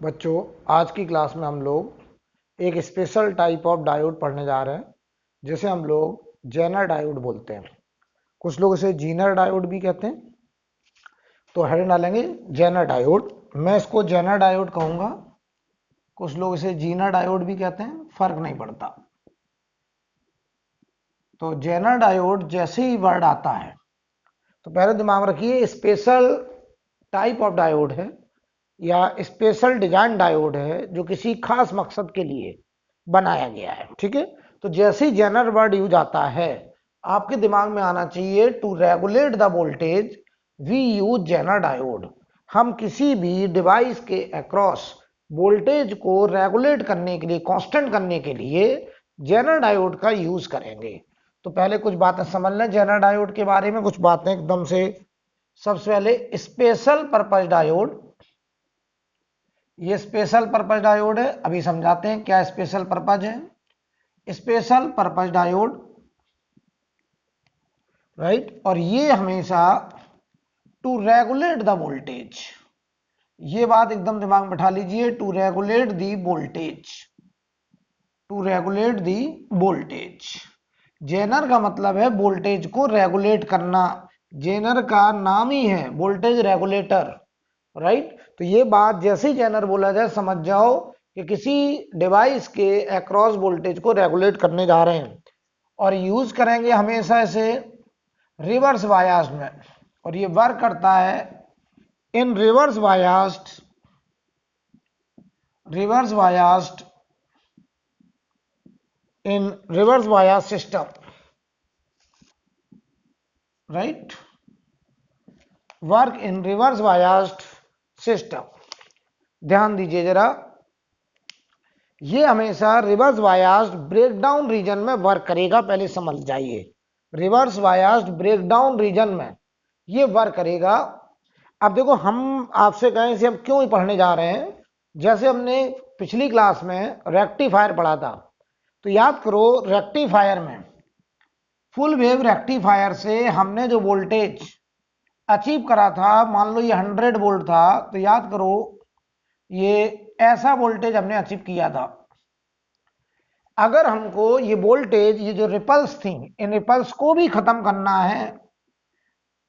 बच्चों, आज की क्लास में हम लोग एक स्पेशल टाइप ऑफ डायोड पढ़ने जा रहे हैं जिसे हम लोग जेनर डायोड बोलते हैं। कुछ लोग इसे जीनर डायोड भी कहते हैं। तो हेडिंग डालेंगे जेनर डायोड। मैं इसको जेनर डायोड कहूंगा, कुछ लोग इसे जीनर डायोड भी कहते हैं, फर्क नहीं पड़ता। तो जेनर डायोड जैसे ही वर्ड आता है तो पहले दिमाग में रखिए स्पेशल टाइप ऑफ डायोड है या स्पेशल डिजाइन डायोड है जो किसी खास मकसद के लिए बनाया गया है। ठीक है, तो जैसे ही जेनर वर्ड यूज आता है आपके दिमाग में आना चाहिए to regulate the voltage we use zener diode. हम किसी भी डिवाइस के अक्रॉस वोल्टेज को रेगुलेट करने के लिए, कांस्टेंट करने के लिए जेनर डायोड का यूज करेंगे। तो पहले कुछ बातें समझ लें जेनर डायोड के बारे में, कुछ बातें एकदम से। सबसे पहले स्पेशल पर्पस डायोड, ये स्पेशल पर्पस डायोड है। अभी समझाते हैं क्या स्पेशल पर्पस है। स्पेशल पर्पस डायोड, राइट, और ये हमेशा टू रेगुलेट द वोल्टेज, ये बात एकदम दिमाग में बैठा लीजिए, to regulate the voltage, to regulate the voltage. Zener का मतलब है वोल्टेज को रेगुलेट करना, जेनर का नाम ही है वोल्टेज रेगुलेटर, राइट। तो ये बात जैसे ही जेनर बोला जाए समझ जाओ कि किसी डिवाइस के अक्रॉस वोल्टेज को रेगुलेट करने जा रहे हैं। और यूज करेंगे हमेशा इसे रिवर्स बायस्ड में, और ये वर्क करता है in reverse biased in reverse biased system, right, work in reverse biased system. ध्यान दीजिए जरा, ये हमेशा रिवर्स बायस्ड ब्रेकडाउन रीजन में वर्क करेगा। पहले समझ जाइए, रिवर्स बायस्ड ब्रेकडाउन रीजन में ये वर्क करेगा। अब देखो, हम आपसे कहें इसे हम क्यों पढ़ने जा रहे हैं। जैसे हमने पिछली क्लास में रेक्टिफायर पढ़ा था, तो याद करो रेक्टिफायर में, फुल वेव रेक्टिफायर से हमने जो वोल्टेज अचीव करा था, मान लो ये 100 वोल्ट था, तो याद करो ये ऐसा वोल्टेज हमने अचीव किया था। अगर हमको ये वोल्टेज, ये जो रिपल्स थी, इन रिपल्स को भी खत्म करना है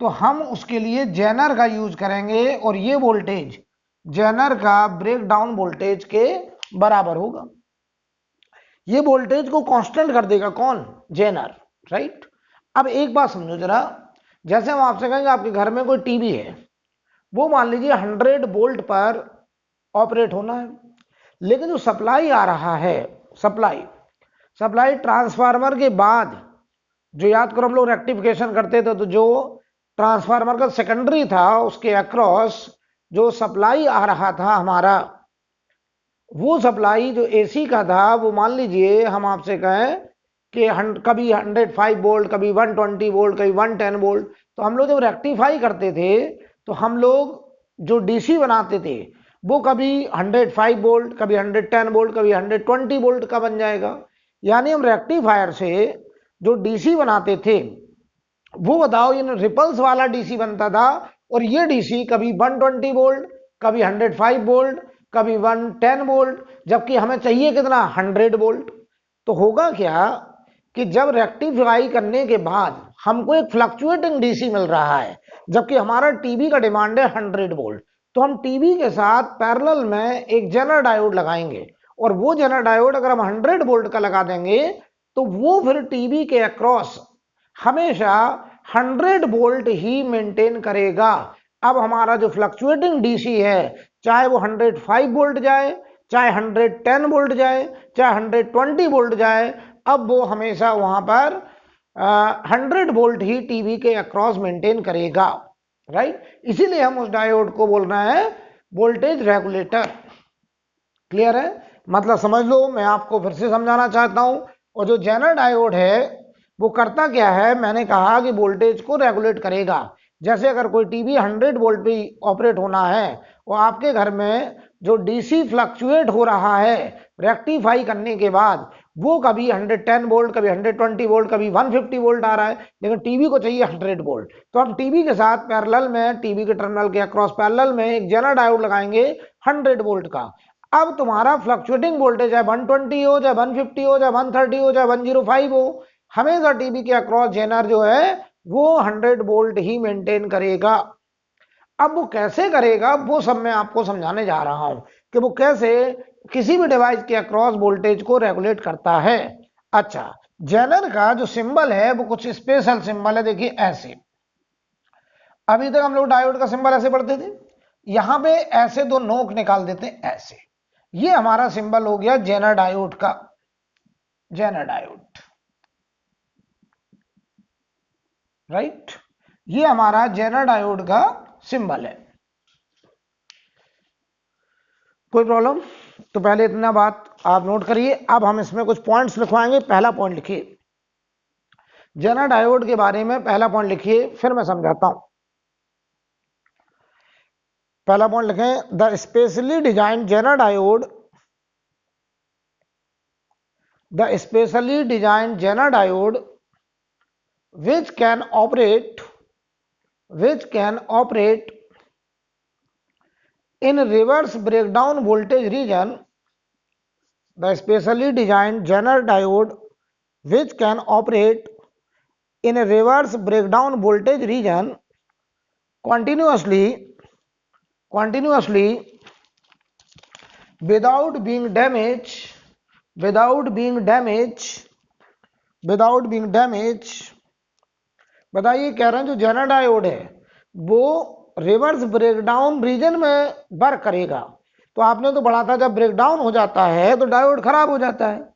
तो हम उसके लिए जेनर का यूज करेंगे, और ये वोल्टेज जेनर का ब्रेकडाउन वोल्टेज के बराबर होगा। ये वोल्टेज को कांस्टेंट कर देगा कौन? Zener, right. अब एक बात समझो जरा, जैसे हम आपसे कहेंगे आपके घर में कोई टीवी है, वो मान लीजिए 100 वोल्ट पर ऑपरेट होना है, लेकिन जो सप्लाई आ रहा है, सप्लाई ट्रांसफार्मर के बाद, जो याद करो हम लोग रेक्टिफिकेशन करते थे, तो जो ट्रांसफार्मर का सेकेंडरी था उसके अक्रॉस जो सप्लाई आ रहा था हमारा, वो सप्लाई जो एसी का था, वो मान लीजिए हम आपसे कहें कि कभी 105 वोल्ट, कभी 120 वोल्ट, कभी 110 वोल्ट। तो हम लोग जब रेक्टिफाई करते थे तो हम लोग जो डीसी बनाते थे वो कभी 105 वोल्ट, कभी 110 वोल्ट, कभी 120 वोल्ट का बन जाएगा। यानी हम रेक्टिफायर से जो डीसी बनाते थे वो बताओ, इन रिपल्स वाला डीसी बनता था, और ये डीसी कभी 120 वोल्ट, कभी 105 वोल्ट, कभी 110 वोल्ट, जबकि हमें चाहिए कितना? 100 वोल्ट। तो होगा क्या कि जब रेक्टिफाई करने के बाद हमको एक फ्लक्चुएटिंग डीसी मिल रहा है, जबकि हमारा टीवी का डिमांड है 100 वोल्ट, तो हम टीवी के साथ पैरेलल में एक जेनर डायोड लगाएंगे, और वो जेनर डायोड अगर हम 100 वोल्ट का लगा देंगे तो वो फिर टीवी के अक्रॉस हमेशा 100 वोल्ट ही मेंटेन करेगा। अब हमारा जो फ्लक्चुएटिंग डीसी है, चाहे वो 105 वोल्ट जाए, चाहे 110 वोल्ट जाए, चाहे 120 वोल्ट जाए, अब वो हमेशा वहां पर 100 वोल्ट ही टीवी के अक्रॉस मेंटेन करेगा, राइट। इसीलिए हम उस डायोड को बोल रहे हैं वोल्टेज रेगुलेटर। क्लियर है? मतलब समझ लो, मैं आपको फिर से समझाना चाहता हूं। और जो जेनर डायोड है वो करता क्या है, मैंने कहा कि वोल्टेज को रेगुलेट करेगा। जैसे अगर कोई टीवी 100 वोल्ट पे ऑपरेट होना है और आपके घर में जो डीसी फ्लक्चुएट हो रहा है रेक्टिफाई करने के बाद, वो कभी 110 वोल्ट, कभी 120 वोल्ट, कभी 150 वोल्ट आ रहा है, लेकिन टीवी को चाहिए 100 वोल्ट। तो हम टीवी के साथ पैरेलल में, टीवी के टर्मिनल के अक्रॉस पैरेलल में एक जेनर डायोड लगाएंगे 100 वोल्ट का। अब तुम्हारा फ्लक्चुएटिंग वोल्टेज है 120 हो, चाहे 150 हो, चाहे 130 हो, चाहे 105 हो, हमेशा टीवी के अक्रॉस जेनर जो है वो 100 वोल्ट ही मेंटेन करेगा। अब वो कैसे करेगा वो सब मैं आपको समझाने जा रहा हूं कि वो कैसे किसी भी डिवाइस के अक्रॉस वोल्टेज को रेगुलेट करता है। अच्छा, जेनर का जो सिंबल है वो कुछ स्पेशल सिंबल है, देखिए ऐसे। अभी तक हम लोग डायोड का सिंबल ऐसे पढ़ते थे, यहां पे ऐसे दो नोक निकाल देते हैं ऐसे। ये हमारा सिंबल हो गया जेनर डायोड का, जेनर डायोड, राइट। ये हमारा जेनर डायोड का सिंबल है। कोई प्रॉब्लम? तो पहले इतना बात आप नोट करिए। अब हम इसमें कुछ पॉइंट्स लिखवाएंगे। पहला पॉइंट लिखिए, जेनर डायोड के बारे में पहला पॉइंट लिखिए, फिर मैं समझाता हूं। पहला पॉइंट लिखें, the specially design zener diode, the specially design zener diode which can operate in reverse breakdown voltage region, the specially designed Zener diode which can operate in a reverse breakdown voltage region continuously without being damaged, बताइए, कह रहे हैं जो Jenner diode है वो reverse breakdown region में work करेगा। तो आपने तो पढ़ा था जब ब्रेकडाउन हो जाता है तो डायोड खराब हो जाता है,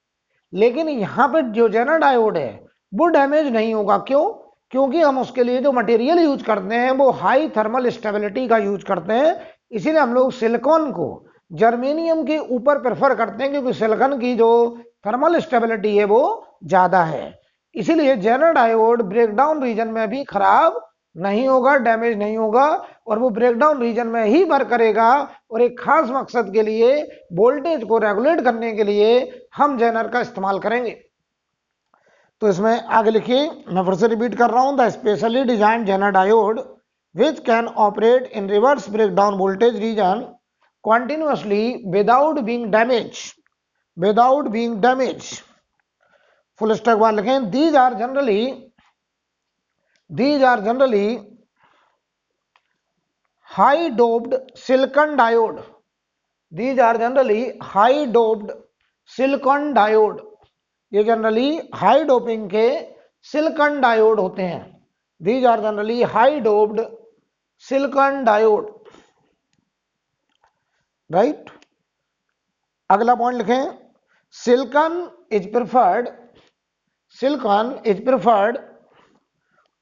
लेकिन यहाँ पे जो जेनर डायोड है वो डैमेज नहीं होगा। क्यों? क्योंकि हम उसके लिए जो मटेरियल यूज करते हैं वो हाई थर्मल स्टेबिलिटी का यूज करते हैं। इसीलिए हम लोग सिलिकॉन को जर्मेनियम के ऊपर प्रेफर करते हैं, क्योंकि सिलिकॉन की जो थर्मल स्टेबिलिटी है वो ज्यादा है। इसीलिए जेनर डायोड ब्रेकडाउन रीजन में भी खराब नहीं होगा, डैमेज नहीं होगा, और वो ब्रेकडाउन रीजन में ही वर्क करेगा। और एक खास मकसद के लिए, वोल्टेज को रेगुलेट करने के लिए हम जेनर का इस्तेमाल करेंगे। तो इसमें आगे लिखिए, मैं फिर से रिपीट कर रहा हूं, the specially design zener diode which can operate in reverse breakdown voltage region continuously without being damaged, full stop बाद लिखें, these are generally high doped silicon diode, these are generally high doped silicon diode, ये generally high doping के silicon diode होते हैं। these are generally high doped silicon diode, right. अगला point लिखें, silicon is preferred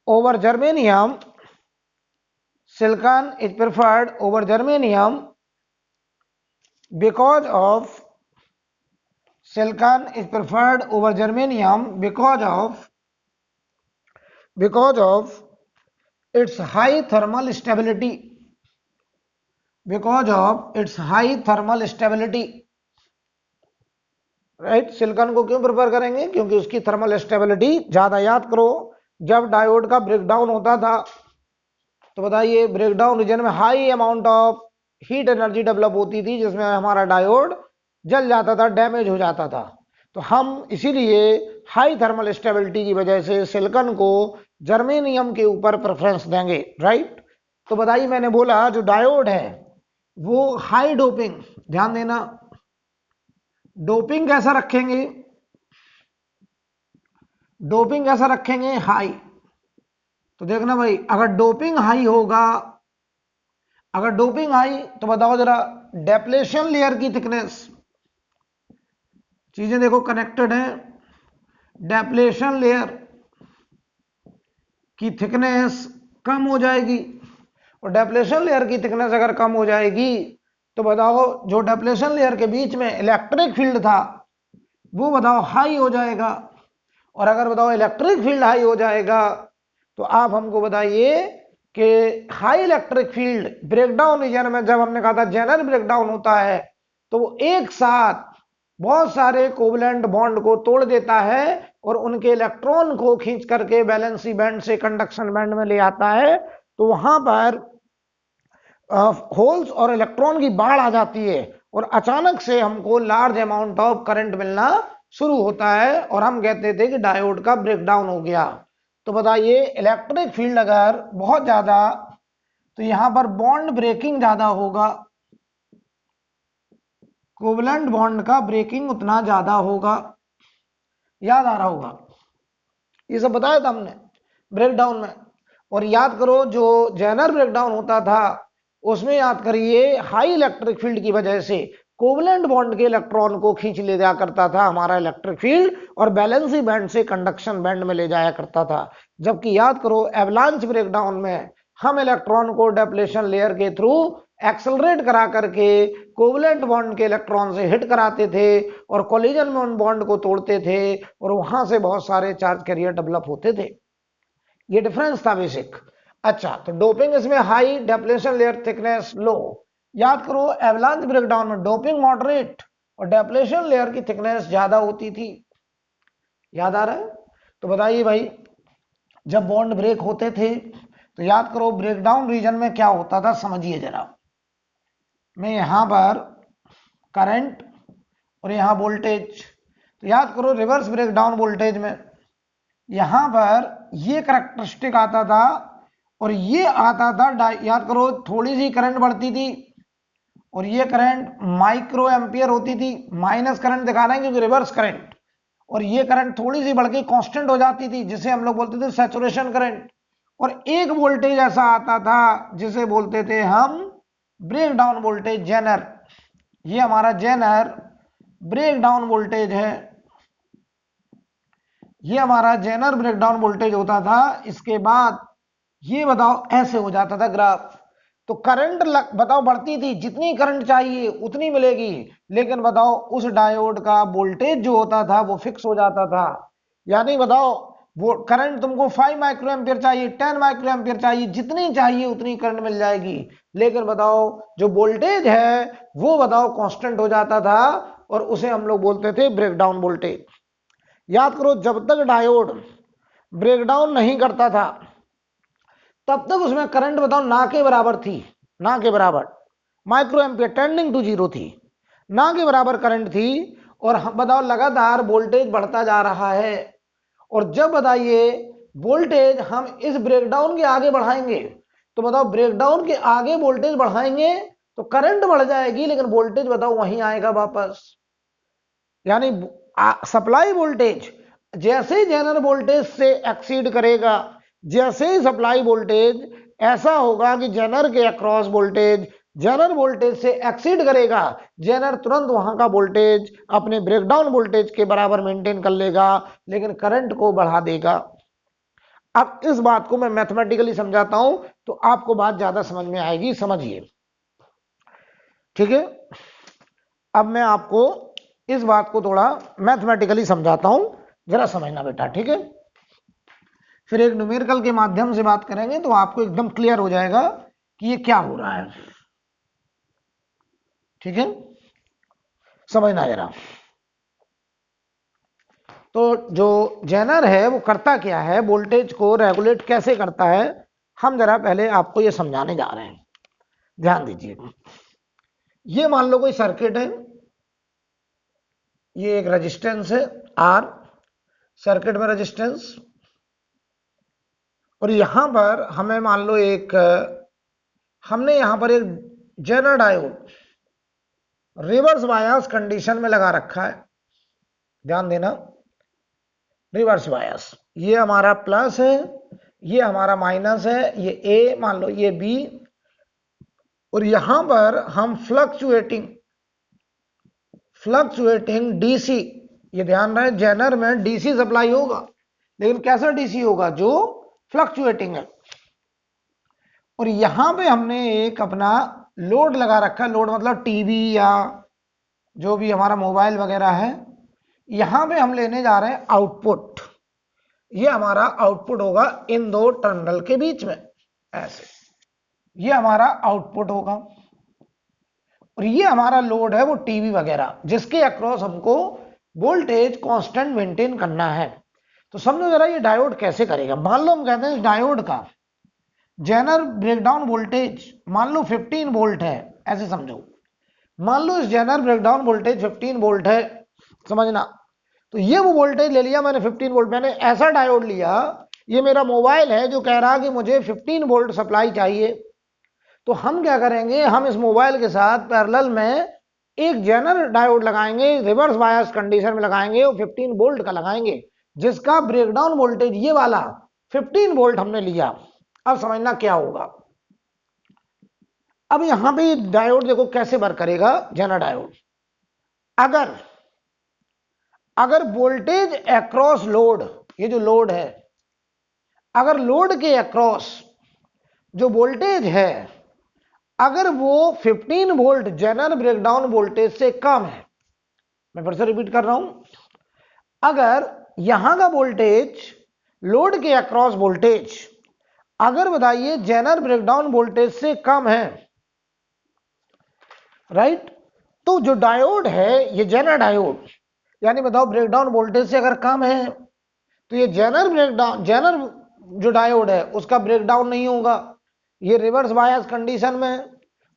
over germanium, silicon is preferred over germanium because of its high thermal stability, right. Silicon को क्यों prefer करेंगे? क्योंकि उसकी थर्मल स्टेबिलिटी ज्यादा। याद करो, जब डायोड का ब्रेकडाउन होता था तो बताइए, ब्रेकडाउन रीजन में high amount of heat energy develop होती थी, जिसमें हमारा डायोड जल जाता था, डैमेज हो जाता था। तो हम इसीलिए हाई थर्मल स्टेबिलिटी की वजह से सिलिकॉन को जर्मेनियम के ऊपर प्रेफरेंस देंगे, राइट। तो बताइए, मैंने बोला जो डायोड है वो हाई डोपिंग, ध्यान देना, डोपिंग कैसा रखेंगे? डोपिंग कैसा रखेंगे? हाई। तो देखना भाई, अगर डोपिंग हाई होगा, तो बताओ जरा, डेप्लेशन लेयर की थिकनेस, चीजें देखो कनेक्टेड है, डेप्लेशन लेयर की थिकनेस कम हो जाएगी। और डेप्लेशन लेयर की थिकनेस अगर कम हो जाएगी तो बताओ, जो डेप्लेशन लेयर के बीच में इलेक्ट्रिक फील्ड था वो बताओ हाई हो जाएगा। और अगर बताओ इलेक्ट्रिक फील्ड हाई हो जाएगा तो आप हमको बताइए कि high electric field breakdown region में जब हमने कहा था जेनर ब्रेकडाउन होता है तो वो एक साथ बहुत सारे कोवलेंट बॉन्ड को तोड़ देता है और उनके इलेक्ट्रॉन को खींच करके वैलेंसी बैंड से कंडक्शन बैंड में ले आता है। तो वहां पर होल्स और इलेक्ट्रॉन की बाढ़ आ जाती है और अचानक से हमको लार्ज अमाउंट ऑफ करंट मिलना शुरू होता है और हम कहते थे कि डायोड का ब्रेकडाउन हो गया। तो बताइए इलेक्ट्रिक फील्ड अगर बहुत ज्यादा तो यहां पर बॉन्ड ब्रेकिंग ज्यादा होगा, कोवलेंट बॉन्ड का ब्रेकिंग उतना ज्यादा होगा। याद आ रहा होगा, ये सब बताया था हमने ब्रेकडाउन में। और याद करो जो जेनर ब्रेकडाउन होता था उसमें याद करिए हाई इलेक्ट्रिक फील्ड की वजह से कोवलेंट बॉन्ड के इलेक्ट्रॉन को खींच ले जाया करता था हमारा इलेक्ट्रिक फील्ड और बैलेंसी बैंड से कंडक्शन बैंड में ले जाया करता था। जबकि याद करो एवलांच ब्रेकडाउन में हम इलेक्ट्रॉन को डेप्लेशन लेयर के थ्रू एक्सेलरेट करा करके कोवलेंट बॉन्ड के इलेक्ट्रॉन से हिट कराते थे और कोलिजन में उन बॉन्ड को तोड़ते थे और वहां से बहुत सारे चार्ज कैरियर डेवलप होते थे। ये डिफरेंस था बेसिक। अच्छा, तो डोपिंग इसमें हाई, डेप्लेशन लेयर थिकनेस लो। याद करो एवलांच ब्रेकडाउन में डोपिंग मॉडरेट और डेप्लेशन लेयर की थिकनेस ज्यादा होती थी। याद आ रहा है? तो बताइए भाई जब बॉन्ड ब्रेक होते थे तो याद करो ब्रेकडाउन रीजन में क्या होता था, समझिए जरा। मैं यहां पर करंट और यहां वोल्टेज, तो याद करो रिवर्स ब्रेकडाउन वोल्टेज में यहां पर ये करैक्टरिस्टिक आता था और ये आता था, याद करो थोड़ी सी करंट बढ़ती थी और ये करंट माइक्रो एम्पियर होती थी, माइनस करंट दिखा रहे हैं क्योंकि रिवर्स करंट, और ये करंट थोड़ी सी बढ़ के कांस्टेंट हो जाती थी जिसे हम लोग बोलते थे सैचुरेशन करंट। और एक वोल्टेज ऐसा आता था जिसे बोलते थे हम ब्रेकडाउन वोल्टेज, जेनर। ये हमारा जेनर ब्रेकडाउन वोल्टेज है, ये हमारा जेनर ब्रेकडाउन वोल्टेज होता था। इसके बाद ये बताओ ऐसे हो जाता था ग्राफ। तो करंट बताओ बढ़ती थी, जितनी करंट चाहिए उतनी मिलेगी, लेकिन बताओ उस डायोड का वोल्टेज जो होता था वो फिक्स हो जाता था। यानी बताओ वो करंट तुमको 5 माइक्रो एम्पियर चाहिए, 10 माइक्रो एम्पियर चाहिए, जितनी चाहिए उतनी करंट मिल जाएगी, लेकिन बताओ जो वोल्टेज है वो बताओ कांस्टेंट हो जाता था और उसे हम लोग बोलते थे ब्रेकडाउन वोल्टेज। याद करो जब तक डायोड ब्रेकडाउन नहीं करता था तब तक उसमें करंट बताओ ना के बराबर थी, ना के बराबर, micro ampere tending to zero थी, ना के बराबर करंट थी। और बताओ लगातार वोल्टेज बढ़ता जा रहा है। और जब बताइए वोल्टेज हम इस ब्रेकडाउन के आगे बढ़ाएंगे तो बताओ ब्रेकडाउन के आगे वोल्टेज बढ़ाएंगे तो करंट बढ़ जाएगी लेकिन वोल्टेज बताओ वहीं आएगा वापस। यानी सप्लाई वोल्टेज जैसे ही जेनर वोल्टेज से एक्सीड करेगा, जैसे ही सप्लाई वोल्टेज ऐसा होगा कि जेनर के अक्रॉस वोल्टेज जेनर वोल्टेज से एक्सीड करेगा, जेनर तुरंत वहां का वोल्टेज अपने ब्रेकडाउन वोल्टेज के बराबर मेंटेन कर लेगा लेकिन करंट को बढ़ा देगा। अब इस बात को मैं मैथमेटिकली समझाता हूं तो आपको बात ज्यादा समझ में आएगी, समझिए। ठीक है, अब मैं आपको इस बात को थोड़ा मैथमेटिकली समझाता हूं, जरा समझना बेटा। ठीक है, फिर एक न्यूमेरिकल के माध्यम से बात करेंगे तो आपको एकदम क्लियर हो जाएगा कि ये क्या हो रहा है। ठीक है, समझना जरा। तो जो जेनर है वो करता क्या है, वोल्टेज को रेगुलेट कैसे करता है, हम जरा पहले आपको ये समझाने जा रहे हैं। ध्यान दीजिए, ये मान लो कोई सर्किट है, ये एक रेजिस्टेंस है आर, सर्किट में रेजिस्टेंस, और यहां पर हमें मान लो हमने यहां पर एक zener diode reverse bias condition में लगा रखा है। ध्यान देना, रिवर्स बायस, ये हमारा प्लस है, ये हमारा माइनस है, ये ए मान लो, ये बी, और यहां पर हम फ्लक्चुएटिंग डीसी, ये ध्यान रहे जेनर में डीसी सप्लाई होगा लेकिन कैसा डीसी होगा, जो फ्लक्चुएटिंग है। और यहां पे हमने एक अपना लोड लगा रखा है, लोड मतलब टीवी या जो भी हमारा मोबाइल वगैरह है। यहां पे हम लेने जा रहे हैं आउटपुट, ये हमारा आउटपुट होगा इन दो टर्मिनल के बीच में। ऐसे, ये हमारा आउटपुट होगा और ये हमारा लोड है वो टीवी वगैरह जिसके अक्रॉस हमको वोल्टेज कांस्टेंट मेंटेन करना है। तो समझो जरा ये डायोड कैसे करेगा। मान लो हम कहते हैं इस डायोड का जेनर ब्रेकडाउन वोल्टेज मान लो 15 वोल्ट है, ऐसे समझो। मान लो इस जेनर ब्रेकडाउन वोल्टेज 15 वोल्ट है, समझना। तो ये वो वोल्टेज ले लिया मैंने 15 वोल्ट, मैंने ऐसा डायोड लिया, ये मेरा मोबाइल है जो कह रहा कि मुझे 15 वोल्ट सप्लाई चाहिए। तो हम क्या करेंगे, हम इस मोबाइल के साथ पैरेलल में एक जेनर डायोड लगाएंगे, रिवर्स बायस कंडीशन में लगाएंगे और 15 वोल्ट का लगाएंगे, जिसका ब्रेकडाउन वोल्टेज ये वाला 15 वोल्ट हमने लिया। अब समझना क्या होगा। अब यहां पे डायोड देखो कैसे वर्क करेगा। जेनर डायोड अगर वोल्टेज अक्रॉस लोड, ये जो लोड है, अगर लोड के अक्रॉस जो वोल्टेज है अगर वो 15 वोल्ट जेनर ब्रेकडाउन वोल्टेज से कम है, मैं फिर से रिपीट कर रहा हूं, अगर यहां का वोल्टेज लोड के अक्रॉस वोल्टेज अगर बताइए जेनर ब्रेकडाउन वोल्टेज से कम है, राइट, तो जो डायोड है ये जेनर डायोड, यानी बताओ ब्रेकडाउन वोल्टेज से अगर कम है तो ये जेनर जो डायोड है उसका ब्रेकडाउन नहीं होगा, ये रिवर्स बायस कंडीशन में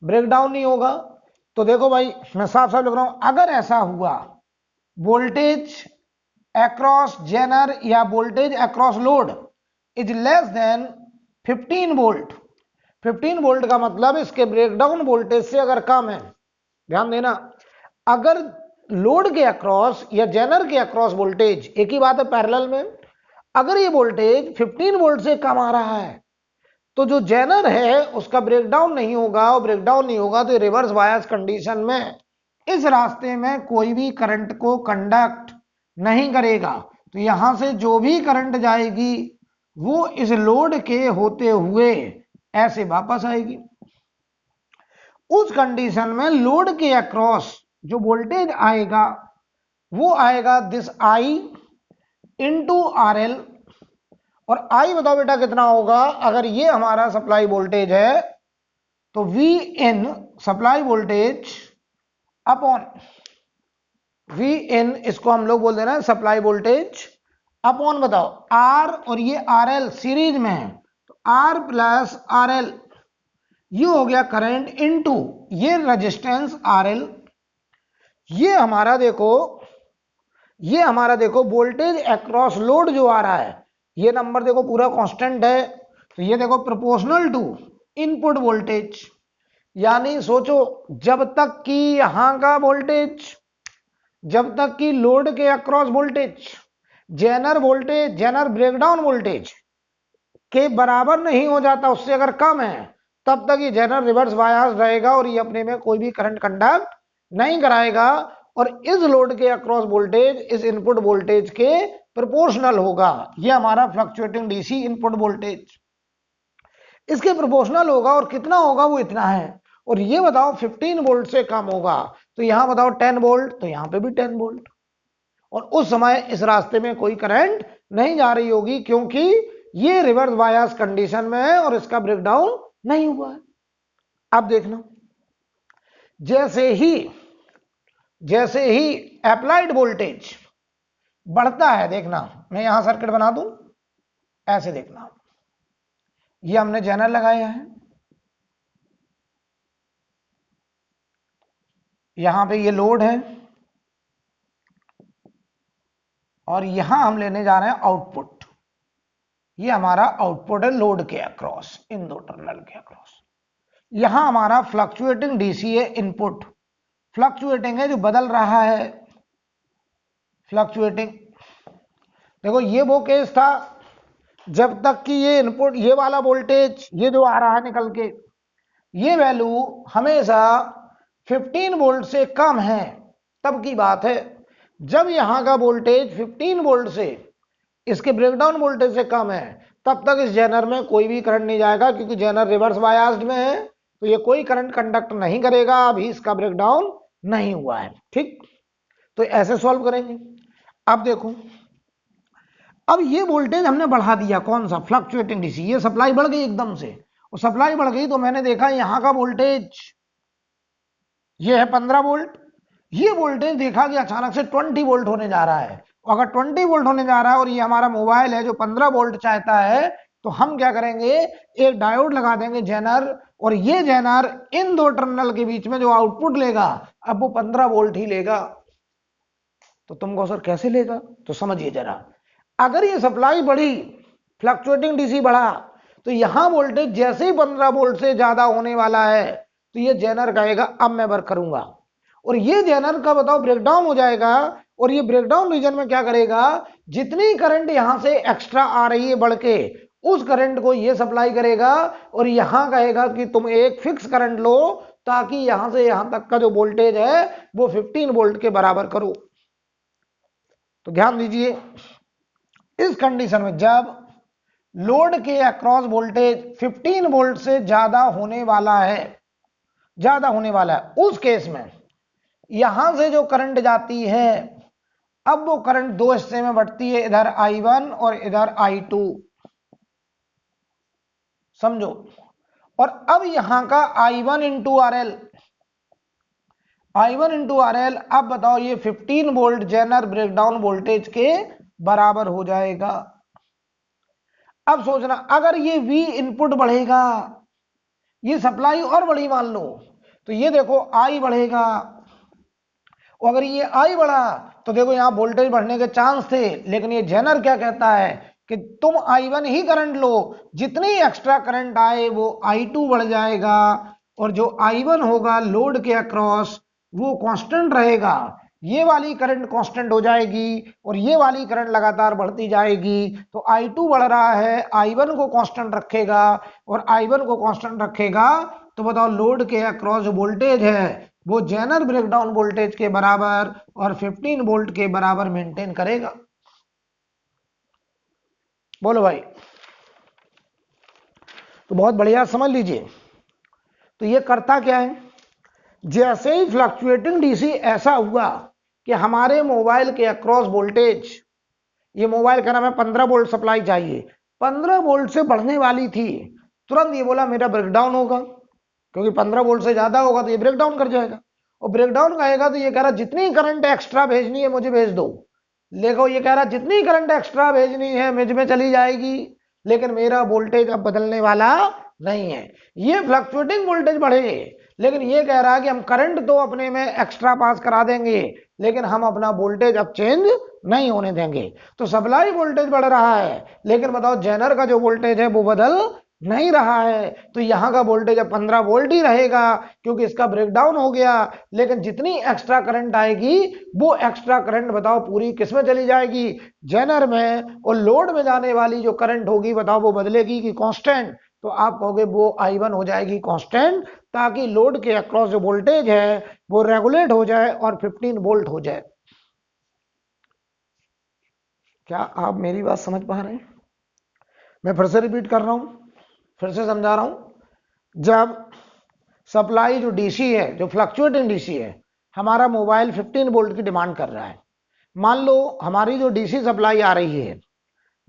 ब्रेकडाउन नहीं होगा। तो देखो भाई मैं साफ साफ लिख रहा हूं, अगर ऐसा हुआ वोल्टेज अक्रॉस जेनर या voltage across load is less than 15 volt, 15 volt का मतलब इसके ब्रेकडाउन वोल्टेज से अगर कम है, ध्यान देना, अगर लोड के अक्रॉस या जेनर के अक्रॉस वोल्टेज एक ही बात है पैरेलल में, अगर ये वोल्टेज 15 वोल्ट से कम आ रहा है तो जो जेनर है उसका ब्रेकडाउन नहीं होगा, और ब्रेकडाउन नहीं होगा तो रिवर्स बायस कंडीशन में इस रास्ते में कोई भी करंट को कंडक्ट नहीं करेगा। तो यहां से जो भी करंट जाएगी वो इस लोड के होते हुए ऐसे वापस आएगी। उस कंडीशन में लोड के अक्रॉस जो वोल्टेज आएगा वो आएगा this I into R L, और आई बताओ बेटा कितना होगा, अगर ये हमारा सप्लाई वोल्टेज है तो V in supply voltage upon V in, इसको हम लोग बोल देना सप्लाई वोल्टेज अपॉन बताओ आर, और ये आर एल सीरीज में है तो आर प्लस आर एल, ये हो गया करंट इनटू ये रेजिस्टेंस आर एल। ये हमारा देखो वोल्टेज अक्रॉस लोड जो आ रहा है, ये नंबर देखो पूरा कांस्टेंट है, तो ये देखो प्रोपोर्शनल टू इनपुट वोल्टेज, यानी सोचो जब तक कि यहां का वोल्टेज, जब तक कि लोड के across voltage Jenner breakdown voltage के बराबर नहीं हो जाता, उससे अगर कम है, तब तक ये जेनर रिवर्स बायस रहेगा और ये अपने में कोई भी करंट कंडक्ट नहीं कराएगा, और इस लोड के अक्रॉस वोल्टेज इस इनपुट वोल्टेज के प्रोपोर्शनल होगा। ये हमारा फ्लक्चुएटिंग डीसी इनपुट वोल्टेज इसके प्रोपोर्शनल होगा, और कितना होगा वो इतना है। और ये बताओ 15 वोल्ट से कम होगा तो यहां बताओ 10 वोल्ट, तो यहां पे भी 10 वोल्ट, और उस समय इस रास्ते में कोई करंट नहीं जा रही होगी क्योंकि ये रिवर्स बायस कंडीशन में है और इसका ब्रेकडाउन नहीं हुआ है। अब देखना, जैसे ही अप्लाइड वोल्टेज बढ़ता है, देखना मैं यहां सर्किट बना दूं, ऐसे देखना, ये हमने जेनर लगाया है, यहां पे ये लोड है, और यहां हम लेने जा रहे हैं आउटपुट, ये हमारा आउटपुट है लोड के अक्रॉस, इन दो टर्मिनल के अक्रॉस। यहां हमारा फ्लक्चुएटिंग डीसी है इनपुट, फ्लक्चुएटिंग है जो बदल रहा है, फ्लक्चुएटिंग। देखो ये वो केस था जब तक कि ये इनपुट, ये वाला वोल्टेज ये जो आ रहा है निकल के, ये वैल्यू हमेशा 15 वोल्ट से कम है, तब की बात है। जब यहां का वोल्टेज 15 वोल्ट से इसके ब्रेकडाउन वोल्टेज से कम है, तब तक इस जेनर में कोई भी करंट नहीं जाएगा, क्योंकि जेनर रिवर्स बायस्ड में है, तो ये कोई करंट कंडक्ट नहीं करेगा, अभी इसका ब्रेकडाउन नहीं हुआ है। ठीक, तो ऐसे सॉल्व करेंगे। अब देखो, अब ये वोल्टेज हमने बढ़ा दिया, कौन सा, फ्लक्चुएटिंग डीसी, ये सप्लाई बढ़ गई एकदम से, और सप्लाई बढ़ गई तो मैंने देखा यहाँ का वोल्टेज ये है 15 वोल्ट, ये वोल्टेज देखा कि अचानक से 20 वोल्ट होने जा रहा है। अगर 20 वोल्ट होने जा रहा है और ये हमारा मोबाइल है जो 15 वोल्ट चाहता है, तो हम क्या करेंगे, एक डायोड लगा देंगे जेनर, और ये जेनर इन दो टर्मिनल के बीच में जो आउटपुट लेगा अब वो 15 वोल्ट ही लेगा। तो तुमको सर कैसे लेगा, तो समझिए जरा, अगर ये सप्लाई बढ़ी, फ्लक्चुएटिंग डीसी बढ़ा, तो यहां वोल्टेज जैसे ही 15 वोल्ट से ज्यादा होने वाला है तो ये जेनर कहेगा अब मैं वर्क करूंगा, और ये जेनर का बताओ ब्रेकडाउन हो जाएगा, और ये ब्रेकडाउन रीजन में क्या करेगा, जितनी करंट यहां से एक्स्ट्रा आ रही है बढ़ के, उस करंट को ये सप्लाई करेगा, और यहां कहेगा कि तुम एक फिक्स करंट लो ताकि यहां से यहां तक का जो वोल्टेज है वो 15 वोल्ट के बराबर करो। तो ध्यान दीजिए, इस कंडीशन में जब लोड के अक्रॉस वोल्टेज 15 वोल्ट से ज्यादा होने वाला है, उस केस में यहां से जो करंट जाती है, अब वो करंट दो हिस्से में बढ़ती है, इधर I1 और इधर I2, समझो। और अब यहां का I1 इंटू RL, अब बताओ ये 15 वोल्ट जेनर ब्रेकडाउन वोल्टेज के बराबर हो जाएगा। अब सोचना, अगर ये V इनपुट बढ़ेगा, ये सप्लाई और बढ़ी मान लो, तो ये देखो I बढ़ेगा, और अगर ये I बढ़ा तो देखो यहां वोल्टेज बढ़ने के चांस थे, लेकिन ये जेनर क्या कहता है कि तुम I1 ही करंट लो, जितनी एक्स्ट्रा करंट आए वो I2 बढ़ जाएगा, और जो I1 होगा लोड के अक्रॉस वो कांस्टेंट रहेगा, ये वाली करंट कांस्टेंट हो जाएगी और ये वाली करंट लगातार बढ़ती जाएगी। तो I2 बढ़ रहा है, I1 को कांस्टेंट रखेगा, और I1 को कांस्टेंट रखेगा तो बताओ लोड के अक्रॉस जो वोल्टेज है वो जेनर ब्रेकडाउन वोल्टेज के बराबर और 15 वोल्ट के बराबर मेंटेन करेगा। बोलो भाई, तो बहुत बढ़िया समझ लीजिए। तो ये करता क्या है, जैसे ही फ्लक्चुएटिंग डीसी ऐसा हुआ कि हमारे मोबाइल के अक्रॉस वोल्टेज, ये मोबाइल का नाम है 15 वोल्ट सप्लाई चाहिए, 15 वोल्ट से बढ़ने वाली थी, तुरंत ये बोला मेरा ब्रेकडाउन होगा, क्योंकि 15 वोल्ट से ज्यादा होगा तो ये ब्रेकडाउन कर जाएगा, और ब्रेकडाउन कहेगा तो ये कह रहा जितनी करंट एक्स्ट्रा भेजनी है मुझे भेज दो। देखो ये कह रहा जितनी करंट एक्स्ट्रा भेजनी है मुझ में चली जाएगी, लेकिन मेरा वोल्टेज अब बदलने वाला नहीं है। ये फ्लक्चुएटिंग वोल्टेज बढ़े, लेकिन ये कह रहा है कि हम करंट तो अपने में एक्स्ट्रा पास करा देंगे, लेकिन हम अपना वोल्टेज अब चेंज नहीं होने देंगे। तो सप्लाई वोल्टेज बढ़ रहा है, लेकिन बताओ जेनर का जो वोल्टेज है वो बदल नहीं रहा है, तो यहां का वोल्टेज अब 15 वोल्ट ही रहेगा क्योंकि इसका ब्रेकडाउन हो गया, लेकिन जितनी एक्स्ट्रा करंट आएगी वो एक्स्ट्रा करंट बताओ पूरी किस में चली जाएगी, जेनर में, और लोड में जाने वाली जो करंट होगी बताओ वो बदलेगी कि कांस्टेंट, तो आप कहोगे वो I1 हो जाएगी कांस्टेंट, ताकि लोड के अक्रॉस जो वोल्टेज है वो रेगुलेट हो जाए और 15 वोल्ट हो जाए। क्या आप मेरी बात समझ पा रहे हैं? मैं फिर से रिपीट कर रहा हूं, फिर से समझा रहा हूं। जब सप्लाई जो डीसी है, जो फ्लक्चुएटिंग डीसी है, हमारा मोबाइल 15 वोल्ट की डिमांड कर रहा है, मान लो हमारी जो डीसी सप्लाई आ रही है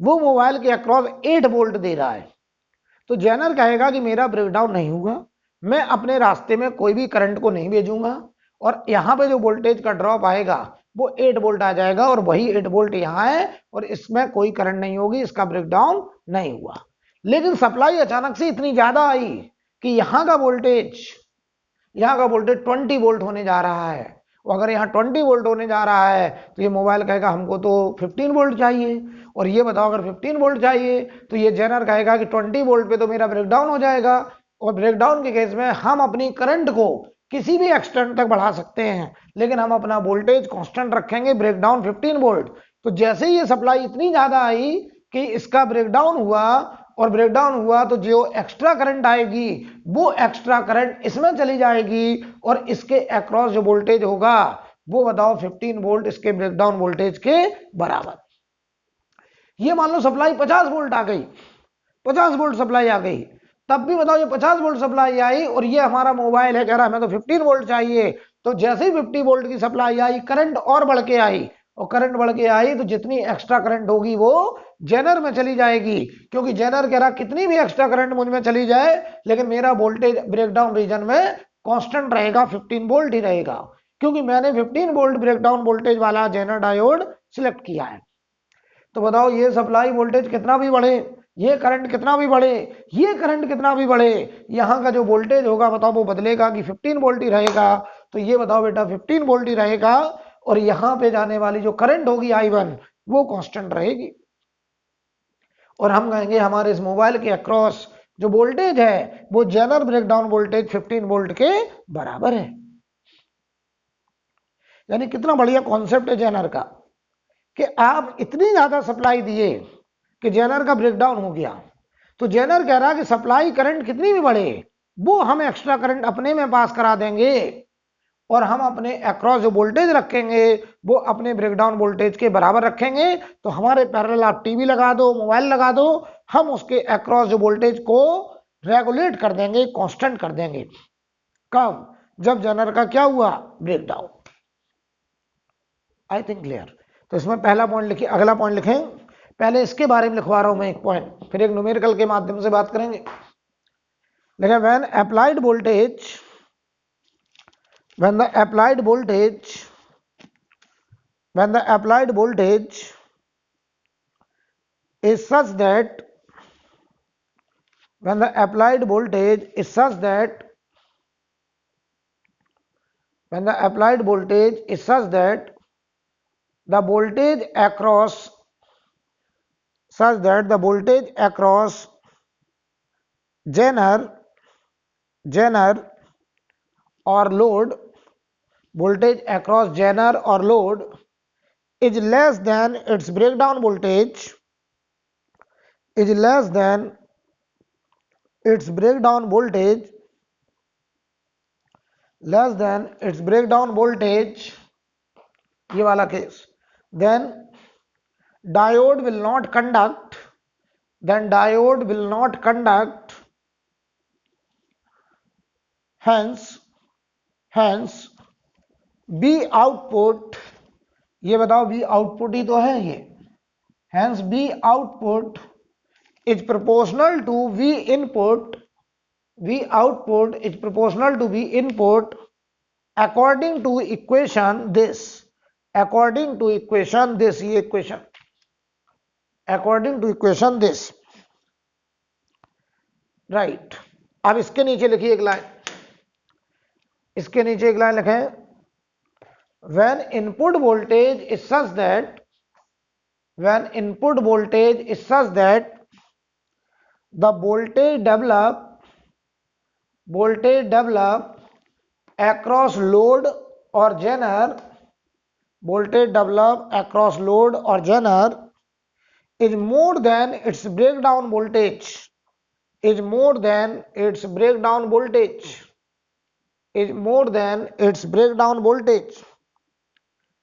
वो मोबाइल के अक्रॉस 8 वोल्ट दे रहा है, तो जेनर कहेगा कि मेरा ब्रेकडाउन नहीं होगा, मैं अपने रास्ते में कोई भी करंट को नहीं भेजूंगा, और यहां पे जो वोल्टेज का ड्रॉप आएगा वो 8 वोल्ट आ जाएगा, और वही 8 वोल्ट यहां है और इसमें कोई करंट नहीं होगी, इसका ब्रेकडाउन नहीं हुआ। लेकिन सप्लाई अचानक से इतनी ज्यादा आई कि यहां का वोल्टेज 20 वोल्ट होने जा रहा है, और अगर यहाँ 20 वोल्ट होने जा रहा है तो ये मोबाइल कहेगा हमको तो 15 वोल्ट चाहिए, और ये बताओ अगर 15 वोल्ट चाहिए तो ये जेनर कहेगा कि 20 वोल्ट पे तो मेरा ब्रेकडाउन हो जाएगा, और ब्रेकडाउन के केस में हम अपनी करंट को किसी भी एक्सटेंट तक बढ़ा सकते हैं, लेकिन हम अपना वोल्टेज कांस्टेंट रखेंगे, ब्रेकडाउन 15 वोल्ट। तो जैसे ही ये सप्लाई इतनी ज्यादा आई कि इसका ब्रेकडाउन हुआ, और ब्रेकडाउन हुआ तो जो एक्स्ट्रा करंट आएगी वो एक्स्ट्रा करंट इसमें चली जाएगी, और इसके अक्रॉस जो वोल्टेज होगा वो बताओ 15 वोल्ट इसके ब्रेकडाउन वोल्टेज के बराबर। ये मान लो सप्लाई 50 वोल्ट आ गई, 50 वोल्ट सप्लाई आ गई, तब भी बताओ ये 50 वोल्ट सप्लाई आई और ये हमारा मोबाइल है कह रहा है हमें तो 15 वोल्ट चाहिए, तो जैसे ही 50 वोल्ट की सप्लाई आई करंट और बढ़ के आई, और करंट बढ़ के आई तो जितनी एक्स्ट्रा करंट होगी वो जेनर में चली जाएगी, क्योंकि जेनर कह रहा कितनी भी एक्स्ट्रा करंट मुझ में चली जाए लेकिन मेरा वोल्टेज ब्रेकडाउन रीजन में कांस्टेंट रहेगा, 15 वोल्ट ही रहेगा, क्योंकि मैंने 15 वोल्ट ब्रेकडाउन वोल्टेज वाला जेनर डायोड सिलेक्ट किया है। तो बताओ ये सप्लाई वोल्टेज कितना भी बढ़े, ये करंट कितना भी बढ़े, ये करंट कितना भी बढ़े, यहाँ का जो वोल्टेज होगा बताओ वो बदलेगा कि 15 वोल्ट ही रहेगा। तो ये बताओ बेटा 15 वोल्ट ही रहेगा, और यहाँ पे जाने वाली जो करंट होगी I1 वो कांस्टेंट रहेगी। और हम कहेंगे हमारे इस मोबाइल के अक्रॉस जो वोल्टेज है वो जेनर ब्रेकडाउन वोल्टेज 15 वोल्ट के बराबर है। यानी कितना बढ़िया कॉन्सेप्ट है जेनर का, कि आप इतनी ज्यादा सप्लाई दिए कि जेनर का ब्रेकडाउन हो गया, तो जेनर कह रहा है कि सप्लाई करंट कितनी भी बढ़े वो हम एक्स्ट्रा करंट अपने में पास करा देंगे, और हम अपने अक्रॉस जो वोल्टेज रखेंगे वो अपने ब्रेकडाउन वोल्टेज के बराबर रखेंगे। तो हमारे पैरेलल आप टीवी लगा दो, मोबाइल लगा दो, हम उसके अक्रॉस जो वोल्टेज को रेगुलेट कर देंगे, कांस्टेंट कर देंगे। कब? जब जेनर का क्या हुआ? ब्रेकडाउन। I think clear. तो इसमें पहला पॉइंट लिखिए, अगला पॉइंट लिखें। पहले इसके बारे में लिखवा रहा हूं मैं एक पॉइंट, फिर एक न्यूमेरिकल के माध्यम से बात करेंगे। लिखें when applied voltage, when the applied voltage is such that when the applied voltage is such that the voltage across zener or load, voltage across zener or load is less than its breakdown voltage, ये वाला case, then diode will not conduct, hence B output, ये बताओ B output ही तो है ये, hence B output is proportional to V input, according to equation this, ये equation, according to equation this, right। अब इसके नीचे लिखिए एक लाइन, लिखें when input voltage is such that the voltage develop across load or zener, is more than its breakdown voltage,